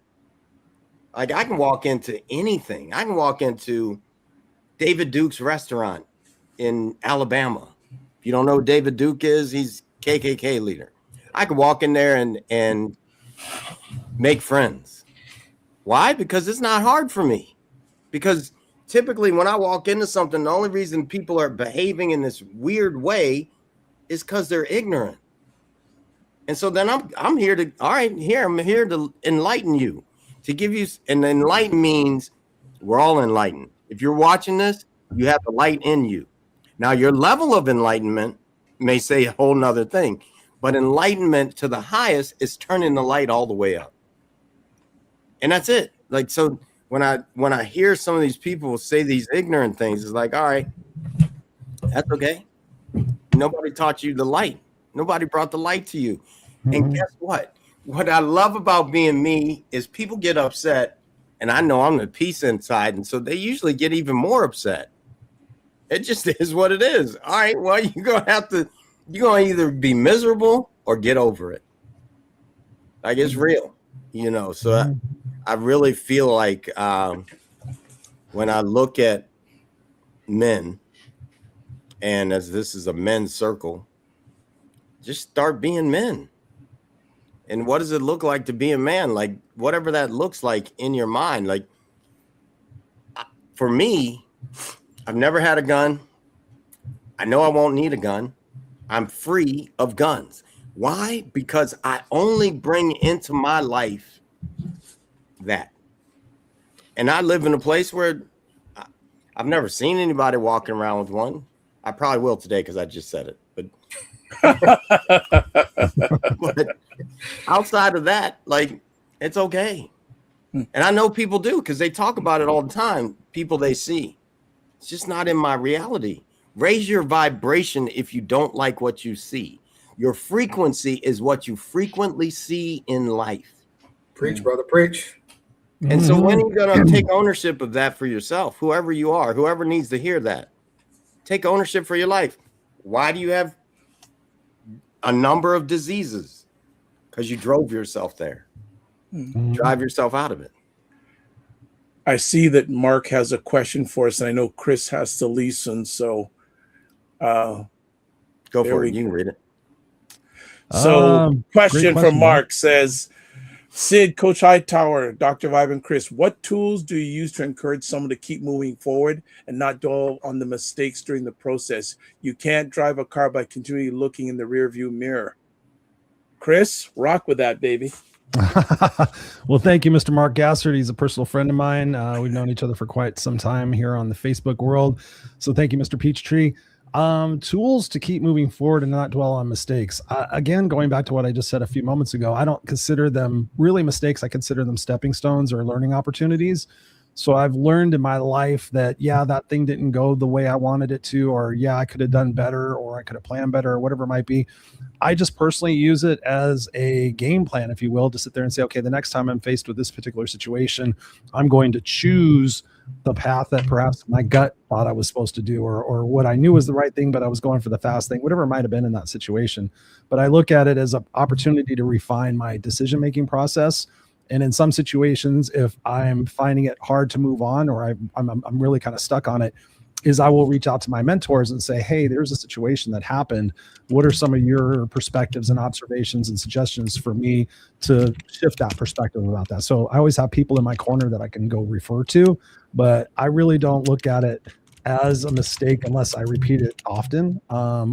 Like, I can walk into anything. I can walk into David Duke's restaurant in Alabama. If you don't know who David Duke is, he's KKK leader. I could walk in there and make friends. Why? Because it's not hard for me. Because typically when I walk into something, the only reason people are behaving in this weird way is because they're ignorant. And so then I'm here to, all right, I'm here to enlighten you, to give you, and enlighten means we're all enlightened. If you're watching this, you have the light in you. Now, your level of enlightenment may say a whole nother thing, but enlightenment to the highest is turning the light all the way up. And that's it. Like, so when I hear some of these people say these ignorant things, it's like, all right, that's okay. Nobody taught you the light. Nobody brought the light to you. And guess what? What I love about being me is people get upset, and I know I'm the peace inside, and so they usually get even more upset. It just is what it is. All right, well, you're gonna either be miserable or get over it. Like, it's real, you know. So I really feel like when I look at men, and as this is a men's circle, just start being men. And what does it look like to be a man? Like, whatever that looks like in your mind. Like, for me, I've never had a gun. I know I won't need a gun. I'm free of guns. Why? Because I only bring into my life that. And I live in a place where I've never seen anybody walking around with one. I probably will today because I just said it. But outside of that, like, it's okay. And I know people do because they talk about it all the time. People they see. It's just not in my reality. Raise your vibration if you don't like what you see. Your frequency is what you frequently see in life. Preach, brother, preach. And so when are you going to take ownership of that for yourself? Whoever you are, whoever needs to hear that, take ownership for your life. Why do you have a number of diseases? Because you drove yourself there. Drive yourself out of it. I see that Mark has a question for us, and I know Chris has to listen. So go for it. You can read it. So question from Mark Mark. says, Sid, Coach Hightower, Dr. Vibe, and Chris, what tools do you use to encourage someone to keep moving forward and not dwell on the mistakes during the process? You can't drive a car by continually looking in the rearview mirror. Chris, rock with that, baby. Well, thank you, Mr. Mark Gassard. He's a personal friend of mine. We've known each other for quite some time here on the Facebook world. So thank you, Mr. Peachtree. Tools to keep moving forward and not dwell on mistakes. Again, going back to what I just said a few moments ago, I don't consider them really mistakes. I consider them stepping stones or learning opportunities. So I've learned in my life that, yeah, that thing didn't go the way I wanted it to, or yeah, I could have done better, or I could have planned better, or whatever it might be. I just personally use it as a game plan, if you will, to sit there and say, okay, the next time I'm faced with this particular situation, I'm going to choose the path that perhaps my gut thought I was supposed to do, or what I knew was the right thing, but I was going for the fast thing, whatever it might have been in that situation. But I look at it as an opportunity to refine my decision-making process. And in some situations, if I'm finding it hard to move on, or I'm really kind of stuck on it, is I will reach out to my mentors and say, hey, there's a situation that happened. What are some of your perspectives and observations and suggestions for me to shift that perspective about that? So I always have people in my corner that I can go refer to, but I really don't look at it as a mistake unless I repeat it often,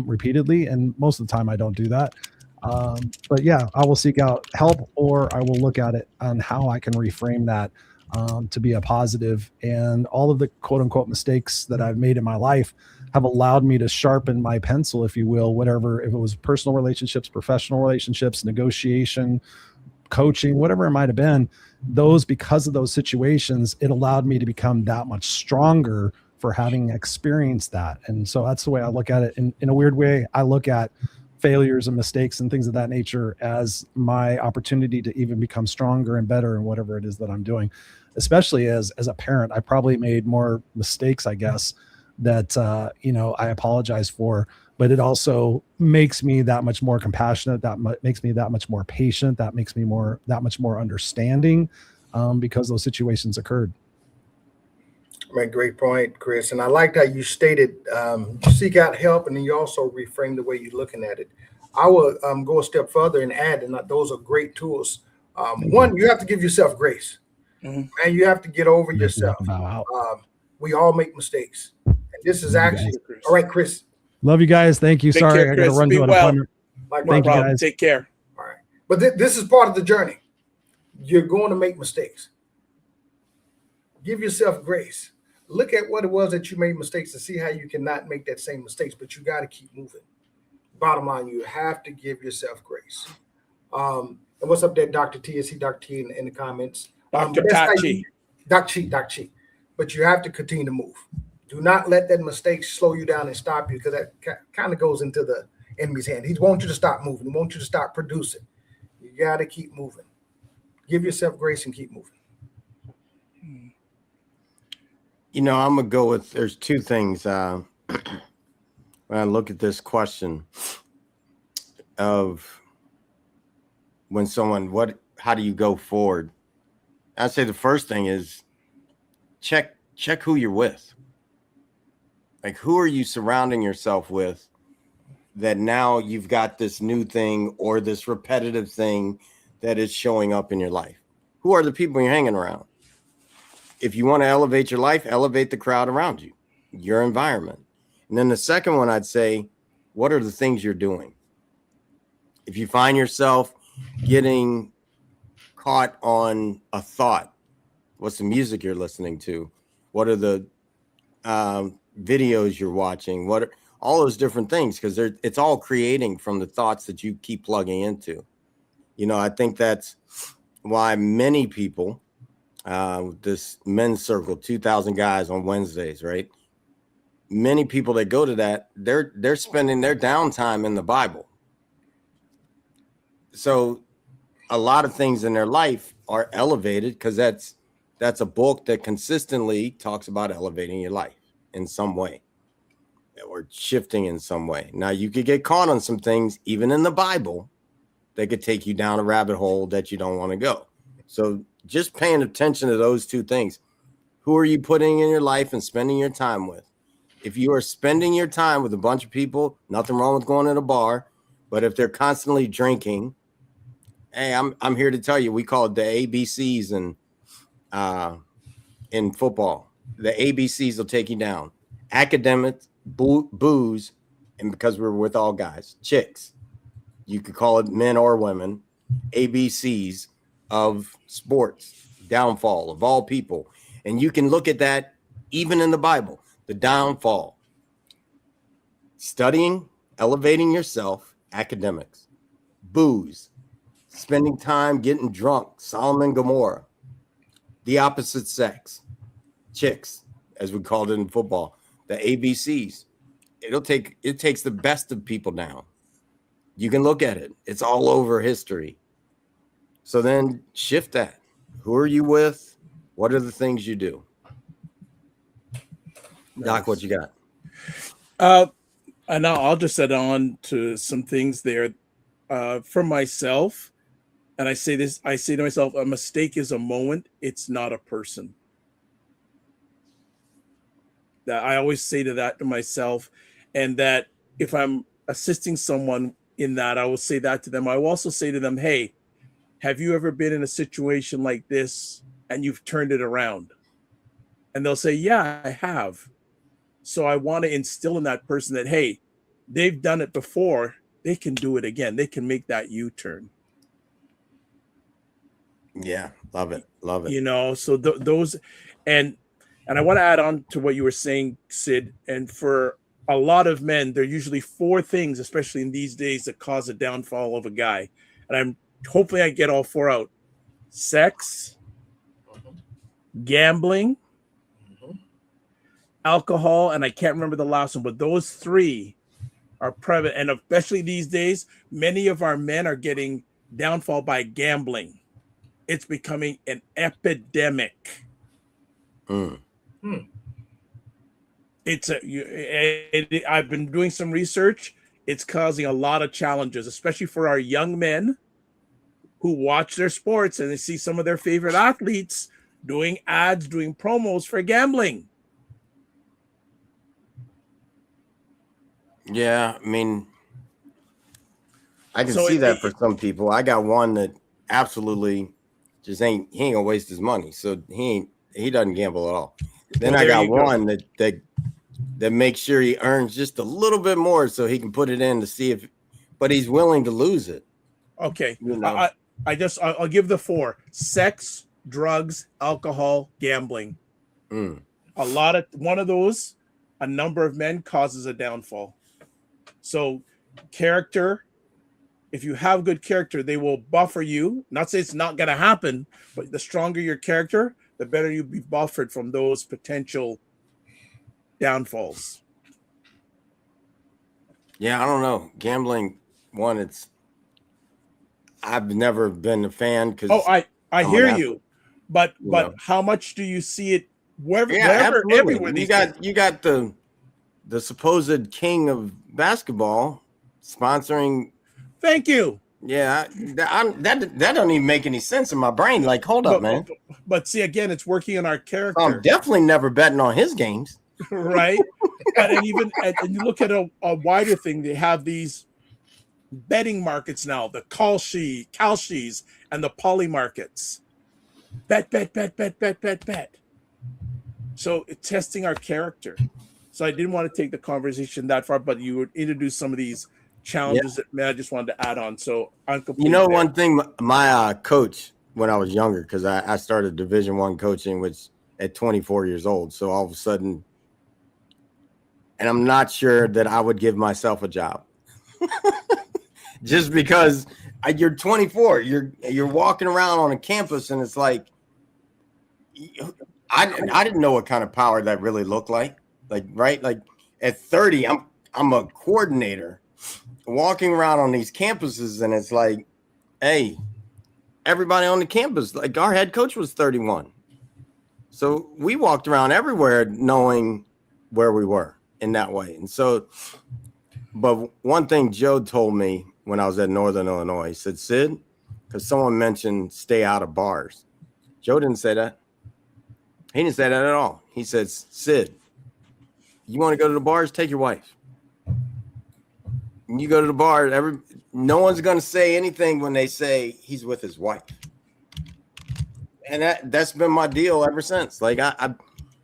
repeatedly. And most of the time I don't do that. But yeah, I will seek out help, or I will look at it on how I can reframe that to be a positive. And all of the quote unquote mistakes that I've made in my life have allowed me to sharpen my pencil, if you will, whatever, if it was personal relationships, professional relationships, negotiation, coaching, whatever it might have been, those, because of those situations, it allowed me to become that much stronger for having experienced that. And so that's the way I look at it. In a weird way, I look at failures and mistakes and things of that nature as my opportunity to even become stronger and better in whatever it is that I'm doing. Especially as a parent, I probably made more mistakes, I guess, that I apologize for, but it also makes me that much more compassionate, makes me that much more patient, that makes me that much more understanding, because those situations occurred. Man, great point, Chris. And I liked how you stated you seek out help, and then you also reframe the way you're looking at it. I will go a step further and add, and those are great tools. One, you have to give yourself grace. And you have to get over yourself. We all make mistakes. And this is actually all right, Chris. Love you guys. Thank you. Sorry, I got to run to an appointment. Thank you, guys. Take care. All right. But this is part of the journey. You're going to make mistakes. Give yourself grace. Look at what it was that you made mistakes to see how you cannot make that same mistakes, but you got to keep moving. Bottom line, you have to give yourself grace. And what's up there, Dr. T? I see Dr. T in the comments. Dr. Chi. But you have to continue to move. Do not let that mistake slow you down and stop you, because that kind of goes into the enemy's hand. He wants you to stop moving. He wants you to stop producing. You got to keep moving. Give yourself grace and keep moving. I'm going to go with, there's two things when I look at this question of when someone, how do you go forward? I'd say the first thing is check who you're with. Like, who are you surrounding yourself with that now you've got this new thing or this repetitive thing that is showing up in your life? Who are the people you're hanging around? If you want to elevate your life, elevate the crowd around you, your environment. And then the second one, I'd say, what are the things you're doing? If you find yourself getting caught on a thought, what's the music you're listening to? What are the videos you're watching? What are all those different things? Because it's all creating from the thoughts that you keep plugging into. I think that's why many people, this men's circle, 2,000 guys on Wednesdays, right? Many people that go to that, they're spending their downtime in the Bible. So a lot of things in their life are elevated because that's a book that consistently talks about elevating your life in some way or shifting in some way. Now, you could get caught on some things, even in the Bible, that could take you down a rabbit hole that you don't want to go. So just paying attention to those two things. Who are you putting in your life and spending your time with? If you are spending your time with a bunch of people, nothing wrong with going to a bar, but if they're constantly drinking, hey, I'm here to tell you, we call it the ABCs in football. The ABCs will take you down. Academics, booze, and because we're with all guys, chicks. You could call it men or women. ABCs of sports, downfall of all people. And you can look at that even in the Bible, the downfall. Studying, elevating yourself, academics. Booze, spending time getting drunk, Sodom and Gomorrah. The opposite sex, chicks, as we called it in football, the ABCs. It takes the best of people down. You can look at it. It's all over history. So then shift that. Who are you with? What are the things you do? Nice. Doc, what you got? And now I'll just add on to some things there for myself. And I say to myself, a mistake is a moment. It's not a person. That I always say to myself, and that if I'm assisting someone in that, I will say that to them. I will also say to them, hey, have you ever been in a situation like this and you've turned it around? And they'll say, yeah, I have. So I want to instill in that person that, hey, they've done it before. They can do it again. They can make that U-turn. Yeah, love it. Love it. You know, so those, and I want to add on to what you were saying, Sid. And for a lot of men, there are usually 4 things, especially in these days, that cause a downfall of a guy. And hopefully I get all 4 out: sex, gambling, alcohol, and I can't remember the last one, but those 3 are prevalent. And especially these days, many of our men are getting downfall by gambling. It's becoming an epidemic. I've been doing some research. It's causing a lot of challenges, especially for our young men who watch their sports and they see some of their favorite athletes doing ads, doing promos for gambling. Yeah, I mean, I can see that for some people. I got one that absolutely just he ain't gonna waste his money, so he doesn't gamble at all. Then I got one that makes sure he earns just a little bit more so he can put it in to see if, but he's willing to lose it. Okay, you know? I'll give the 4: sex, drugs, alcohol, gambling. One of those, a number of men causes a downfall. So character, if you have good character, they will buffer you. Not say it's not going to happen, but the stronger your character, the better you'll be buffered from those potential downfalls. Yeah, I don't know. Gambling, I've never been a fan because I hear you, but how much do you see it wherever everywhere? You got the supposed king of basketball sponsoring. Thank you. Yeah, that doesn't even make any sense in my brain. Like, hold up, man. But see, again, it's working on our character. I'm definitely never betting on his games. Right. and you look at a wider thing, they have these betting markets now, the Kalshis and the poly markets. Bet. So it's testing our character. So I didn't want to take the conversation that far, but you would introduce some of these challenges that I just wanted to add on. So I'm completely one thing, my coach when I was younger, because I started Division I coaching, which at 24 years old. So all of a sudden, and I'm not sure that I would give myself a job just because you're 24, you're walking around on a campus and it's like, I didn't know what kind of power that really looked like. Right. Like at 30, I'm a coordinator walking around on these campuses and it's like, hey, everybody on the campus, like our head coach was 31. So we walked around everywhere knowing where we were in that way. And so, but one thing Joe told me when I was at Northern Illinois, he said, Sid, because someone mentioned stay out of bars. Joe didn't say that. He didn't say that at all. He said, Sid, you want to go to the bars? Take your wife. And you go to the bar, no one's going to say anything when they say he's with his wife. And that's been my deal ever since. Like, all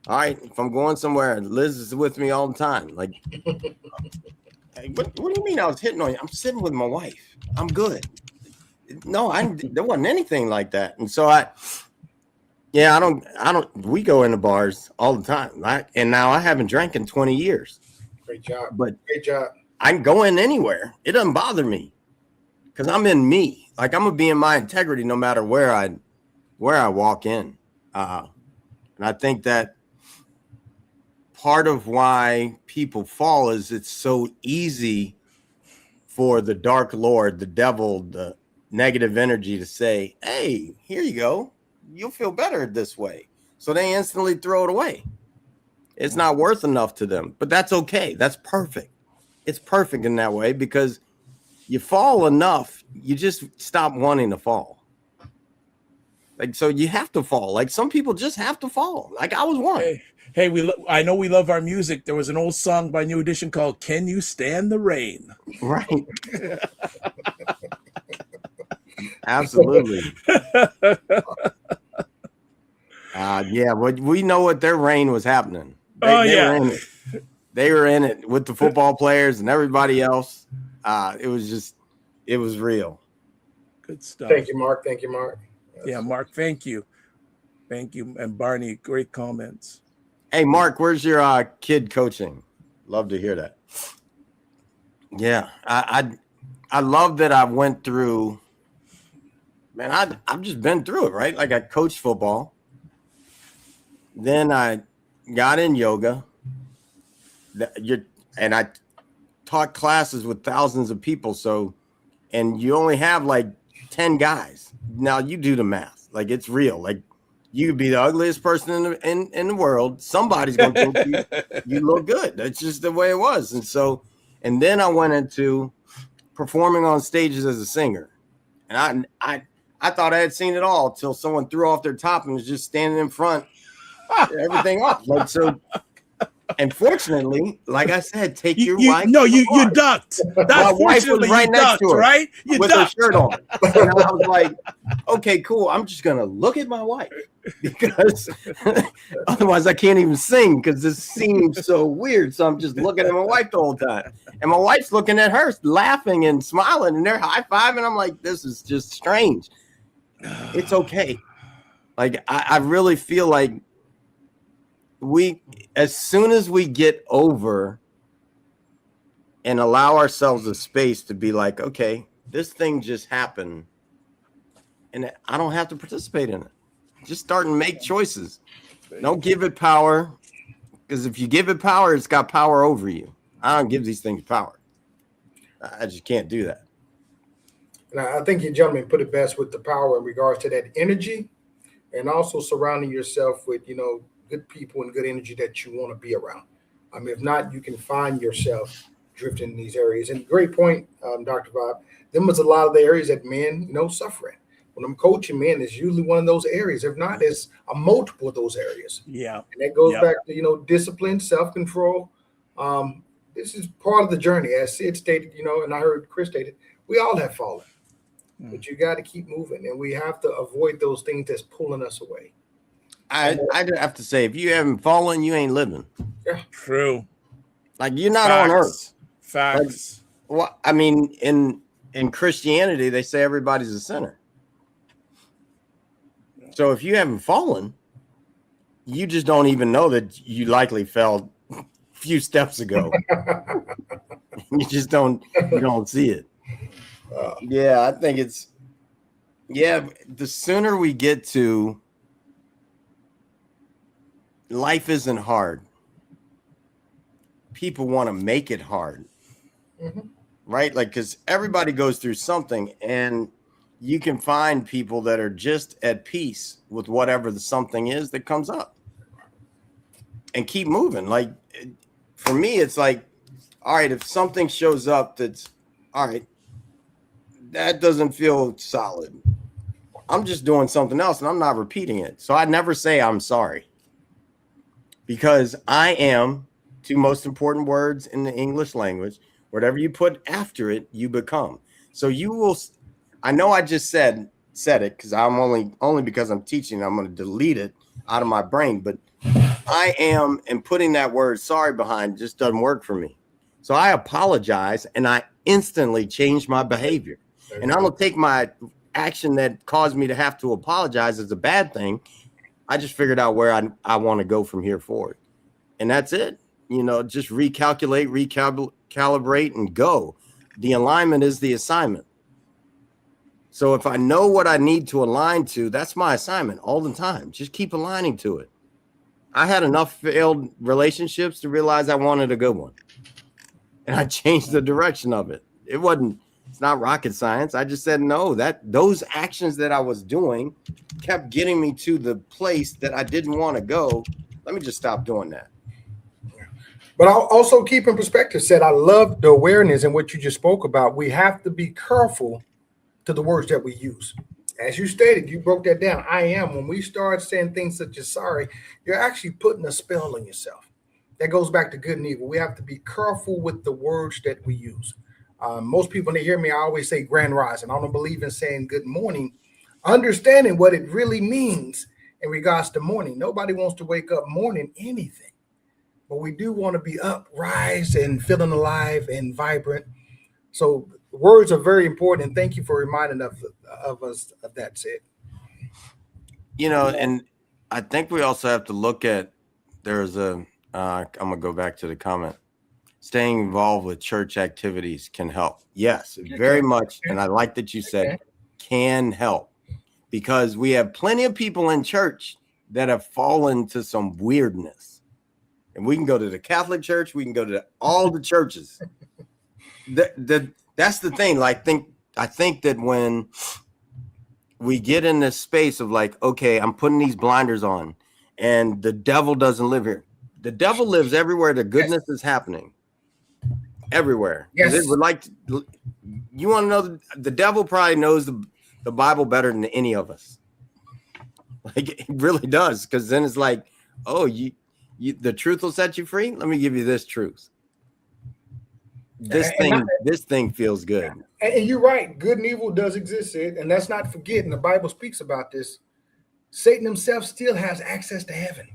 right, if I'm going somewhere, Liz is with me all the time. Like, what do you mean I was hitting on you? I'm sitting with my wife. I'm good. No, there wasn't anything like that. And so I don't, we go into bars all the time. And now I haven't drank in 20 years. Great job. But great job. I can go in anywhere. It doesn't bother me because I'm in me. Like I'm going to be in my integrity no matter where I walk in. And I think that part of why people fall is it's so easy for the dark lord, the devil, the negative energy to say, hey, here you go. You'll feel better this way. So they instantly throw it away. It's not worth enough to them, but that's okay. That's perfect. It's perfect in that way because you fall enough, you just stop wanting to fall. Like, so you have to fall. Like, some people just have to fall. Like, I was one. Hey, I know we love our music. There was an old song by New Edition called "Can You Stand the Rain?" Right. Absolutely. Yeah, but we know what their reign was happening. They were in it. They were in it with the football players and everybody else. It was real. Good stuff. Thank you, Mark. Thank you, Mark. Yeah, Mark, thank you. Thank you. And Barney, great comments. Hey, Mark, where's your kid coaching? Love to hear that. Yeah, I love that I went through, man, I've just been through it, right? Like, I coached football. Then I got in yoga. And I taught classes with thousands of people. So, and you only have like 10 guys. Now you do the math. Like, it's real. Like, you could be the ugliest person in the world. Somebody's going to think you look good. That's just the way it was. And so, and then I went into performing on stages as a singer. And I thought I had seen it all till someone threw off their top and was just standing in front, everything off. Like, so, and fortunately, like I said, take your wife. No, you ducked. That's my wife was right next ducked, to her, right? You with ducked. her shirt on. And I was like, okay, cool. I'm just gonna look at my wife, because otherwise I can't even sing, because this seems so weird. So I'm just looking at my wife the whole time, and my wife's looking at her, laughing and smiling, and they're high-fiving. I'm like, this is just strange. It's okay. Like, I really feel like as soon as we get over and allow ourselves a space to be like, okay, this thing just happened and I don't have to participate in it. Just start and make choices. Don't give it power, because if you give it power, it's got power over you. I don't give these things power. I just can't do that. And I think you gentlemen put it best with the power in regards to that energy, and also surrounding yourself with, good people and good energy that you want to be around. If not, you can find yourself drifting in these areas. And great point, Dr. Bob. Them was a lot of the areas that men, suffer in. When I'm coaching men, it's usually one of those areas. If not, it's a multiple of those areas. Yeah. And that goes back to, discipline, self-control. This is part of the journey. As Sid stated, and I heard Chris stated, we all have fallen. But you got to keep moving, and we have to avoid those things that's pulling us away. I have to say, if you haven't fallen, you ain't living. Yeah, true. Like, you're not on earth. Facts. Like, well, I mean, in Christianity, they say everybody's a sinner. So if you haven't fallen, you just don't even know that you likely fell a few steps ago. You just don't see it. Yeah, I think the sooner we get to, life isn't hard. People want to make it hard, right? Like, because everybody goes through something, and you can find people that are just at peace with whatever the something is that comes up, and keep moving. Like, for me, it's like, all right, if something shows up that's, all right, that doesn't feel solid, I'm just doing something else, and I'm not repeating it. So I never say I'm sorry, because I am, two most important words in the English language, whatever you put after it, you become. So you will, I know I just said it, because I'm only because I'm teaching, I'm going to delete it out of my brain, but I am, and putting that word sorry behind just doesn't work for me. So I apologize, and I instantly change my behavior. And I don't take my action that caused me to have to apologize as a bad thing. I just figured out where I want to go from here forward. And that's it. Just recalculate, recalibrate, and go. The alignment is the assignment. So if I know what I need to align to, that's my assignment all the time. Just keep aligning to it. I had enough failed relationships to realize I wanted a good one. And I changed the direction of it. It's not rocket science. I just said, no, those actions that I was doing kept getting me to the place that I didn't want to go. Let me just stop doing that. But I'll also keep in perspective, said, I love the awareness and what you just spoke about. We have to be careful to the words that we use. As you stated, you broke that down. I am. When we start saying things such as sorry, you're actually putting a spell on yourself. That goes back to good and evil. We have to be careful with the words that we use. Most people, when they hear me, I always say grand rising. I don't believe in saying good morning, understanding what it really means in regards to morning. Nobody wants to wake up morning anything, but we do want to be up, rise, and feeling alive and vibrant. So words are very important, and thank you for reminding of us of that, Sid. You know, and I think we also have to look at, there's a, I'm going to go back to the comment. Staying involved with church activities can help. Yes, very much. And I like that you said can help, because we have plenty of people in church that have fallen to some weirdness. And we can go to the Catholic Church. We can go to all the churches. That's the thing. Like, I think that when we get in this space of like, okay, I'm putting these blinders on and the devil doesn't live here. The devil lives everywhere the goodness is happening. Everywhere. Yes. It would like to, you want to know, the devil probably knows the Bible better than any of us. Like, it really does. Because then it's like, oh, you the truth will set you free. Let me give you this truth. This thing feels good. And you're right. Good and evil does exist, Sid. And let's not forget, and the Bible speaks about this, Satan himself still has access to heaven.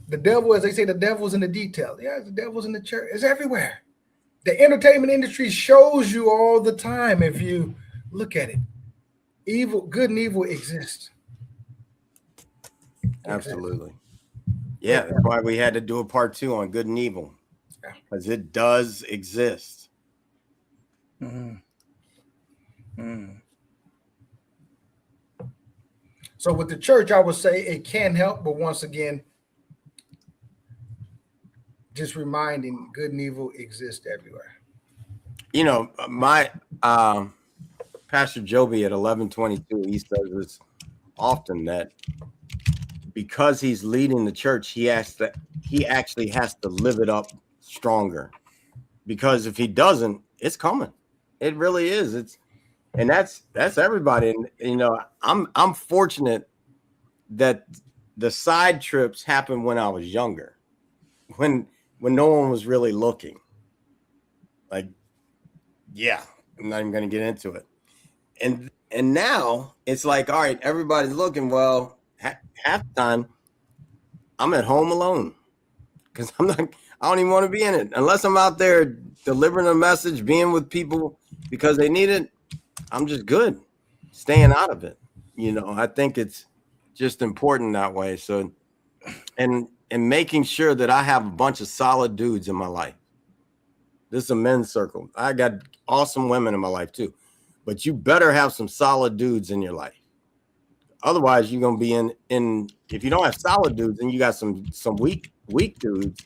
The devil, as they say, the devil's in the detail. Yeah, the devil's in the church. It's everywhere. The entertainment industry shows you all the time, if you look at it. Evil, good and evil exist. Absolutely. Yeah, that's why we had to do a part 2 on good and evil. Because it does exist. So with the church, I would say it can help, but once again, just reminding good and evil exist everywhere. You know, my Pastor Joby at 1122, he says this often, that because he's leading the church, he actually has to live it up stronger, because if he doesn't, it's coming. It really is. That's everybody. And you know, I'm fortunate that the side trips happened when I was younger, when no one was really looking. Like, yeah, I'm not even going to get into it. And now it's like, all right, everybody's looking. Well, half the time I'm at home alone, because I don't even want to be in it unless I'm out there delivering a message, being with people because they need it. I'm just good staying out of it. You know, I think it's just important that way. So, and making sure that I have a bunch of solid dudes in my life. This is a men's circle. I got awesome women in my life too, but you better have some solid dudes in your life. Otherwise, you're gonna be in. If you don't have solid dudes, then you got some weak dudes,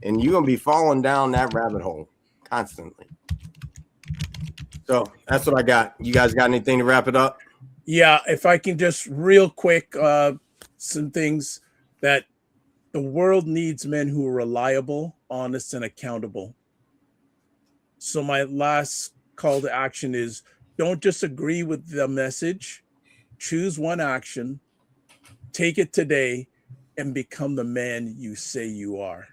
and you're gonna be falling down that rabbit hole constantly. So that's what I got. You guys got anything to wrap it up? Yeah, if I can just real quick, some things that the world needs: men who are reliable, honest, and accountable. So my last call to action is: don't just agree with the message, choose one action, take it today, and become the man you say you are.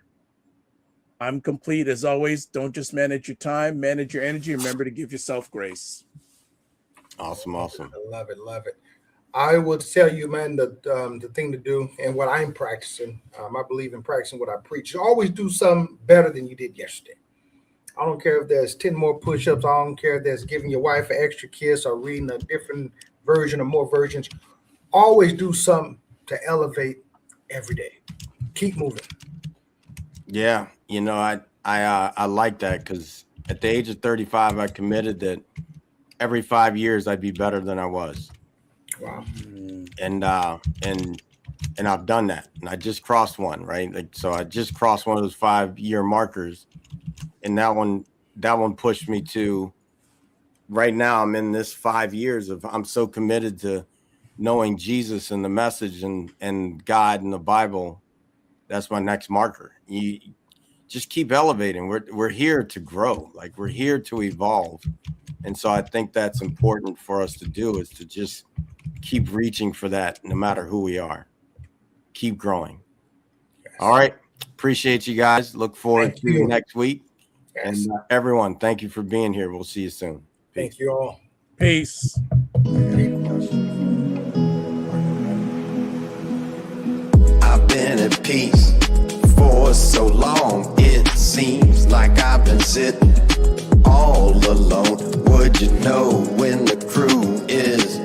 I'm complete as always. Don't just manage your time, manage your energy. Remember to give yourself grace. Awesome. I love it. I would tell you, man, the thing to do and what I'm practicing. I believe in practicing what I preach. You always do something better than you did yesterday. I don't care if there's 10 more push-ups. I don't care if there's giving your wife an extra kiss or reading a different version or more versions. Always do something to elevate every day. Keep moving. Yeah, you know, I like that, because at the age of 35, I committed that every 5 years I'd be better than I was. Wow. And I've done that, and I just crossed one, right? Like, so I just crossed one of those 5-year markers, and that one pushed me to right now. I'm in this 5 years of, I'm so committed to knowing Jesus and the message and God and the Bible. That's my next marker. You just keep elevating. We're here to grow. Like, we're here to evolve. And so I think that's important for us to do, is to just keep reaching for that no matter who we are. Keep growing. Yes. All right. Appreciate you guys. Look forward to next week. Yes. And everyone, thank you for being here. We'll see you soon. Peace. Thank you all. Peace. I've been at peace for so long. It seems like I've been sitting all alone. Would you know when the crew is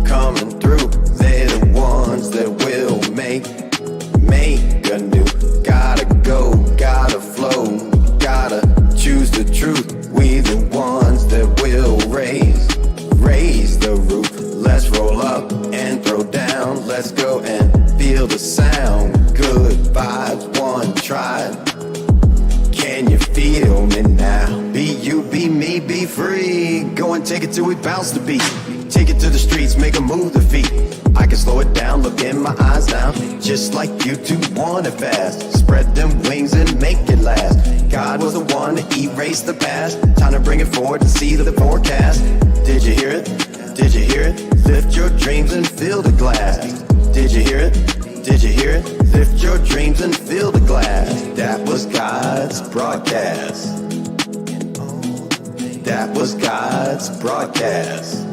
coming through? They're the ones that will make anew. Gotta go, gotta flow, gotta choose the truth. We the ones that will raise the roof. Let's roll up and throw down. Let's go and feel the sound. Good vibes, one try. Can you feel me now? Be you, be me, be free. Go and take it till we bounce the beat. Take it to the streets, make 'em move the feet. I can slow it down, look in my eyes now. Just like you two want it fast. Spread them wings and make it last. God was the one to erase the past. Time to bring it forward and see the forecast. Did you hear it? Did you hear it? Lift your dreams and fill the glass. Did you hear it? Did you hear it? Lift your dreams and fill the glass. That was God's broadcast. That was God's broadcast.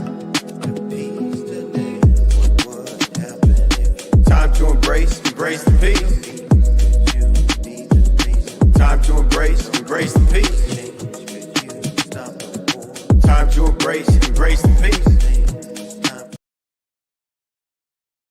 Time to embrace the peace. Time to embrace the peace. Time to embrace the peace.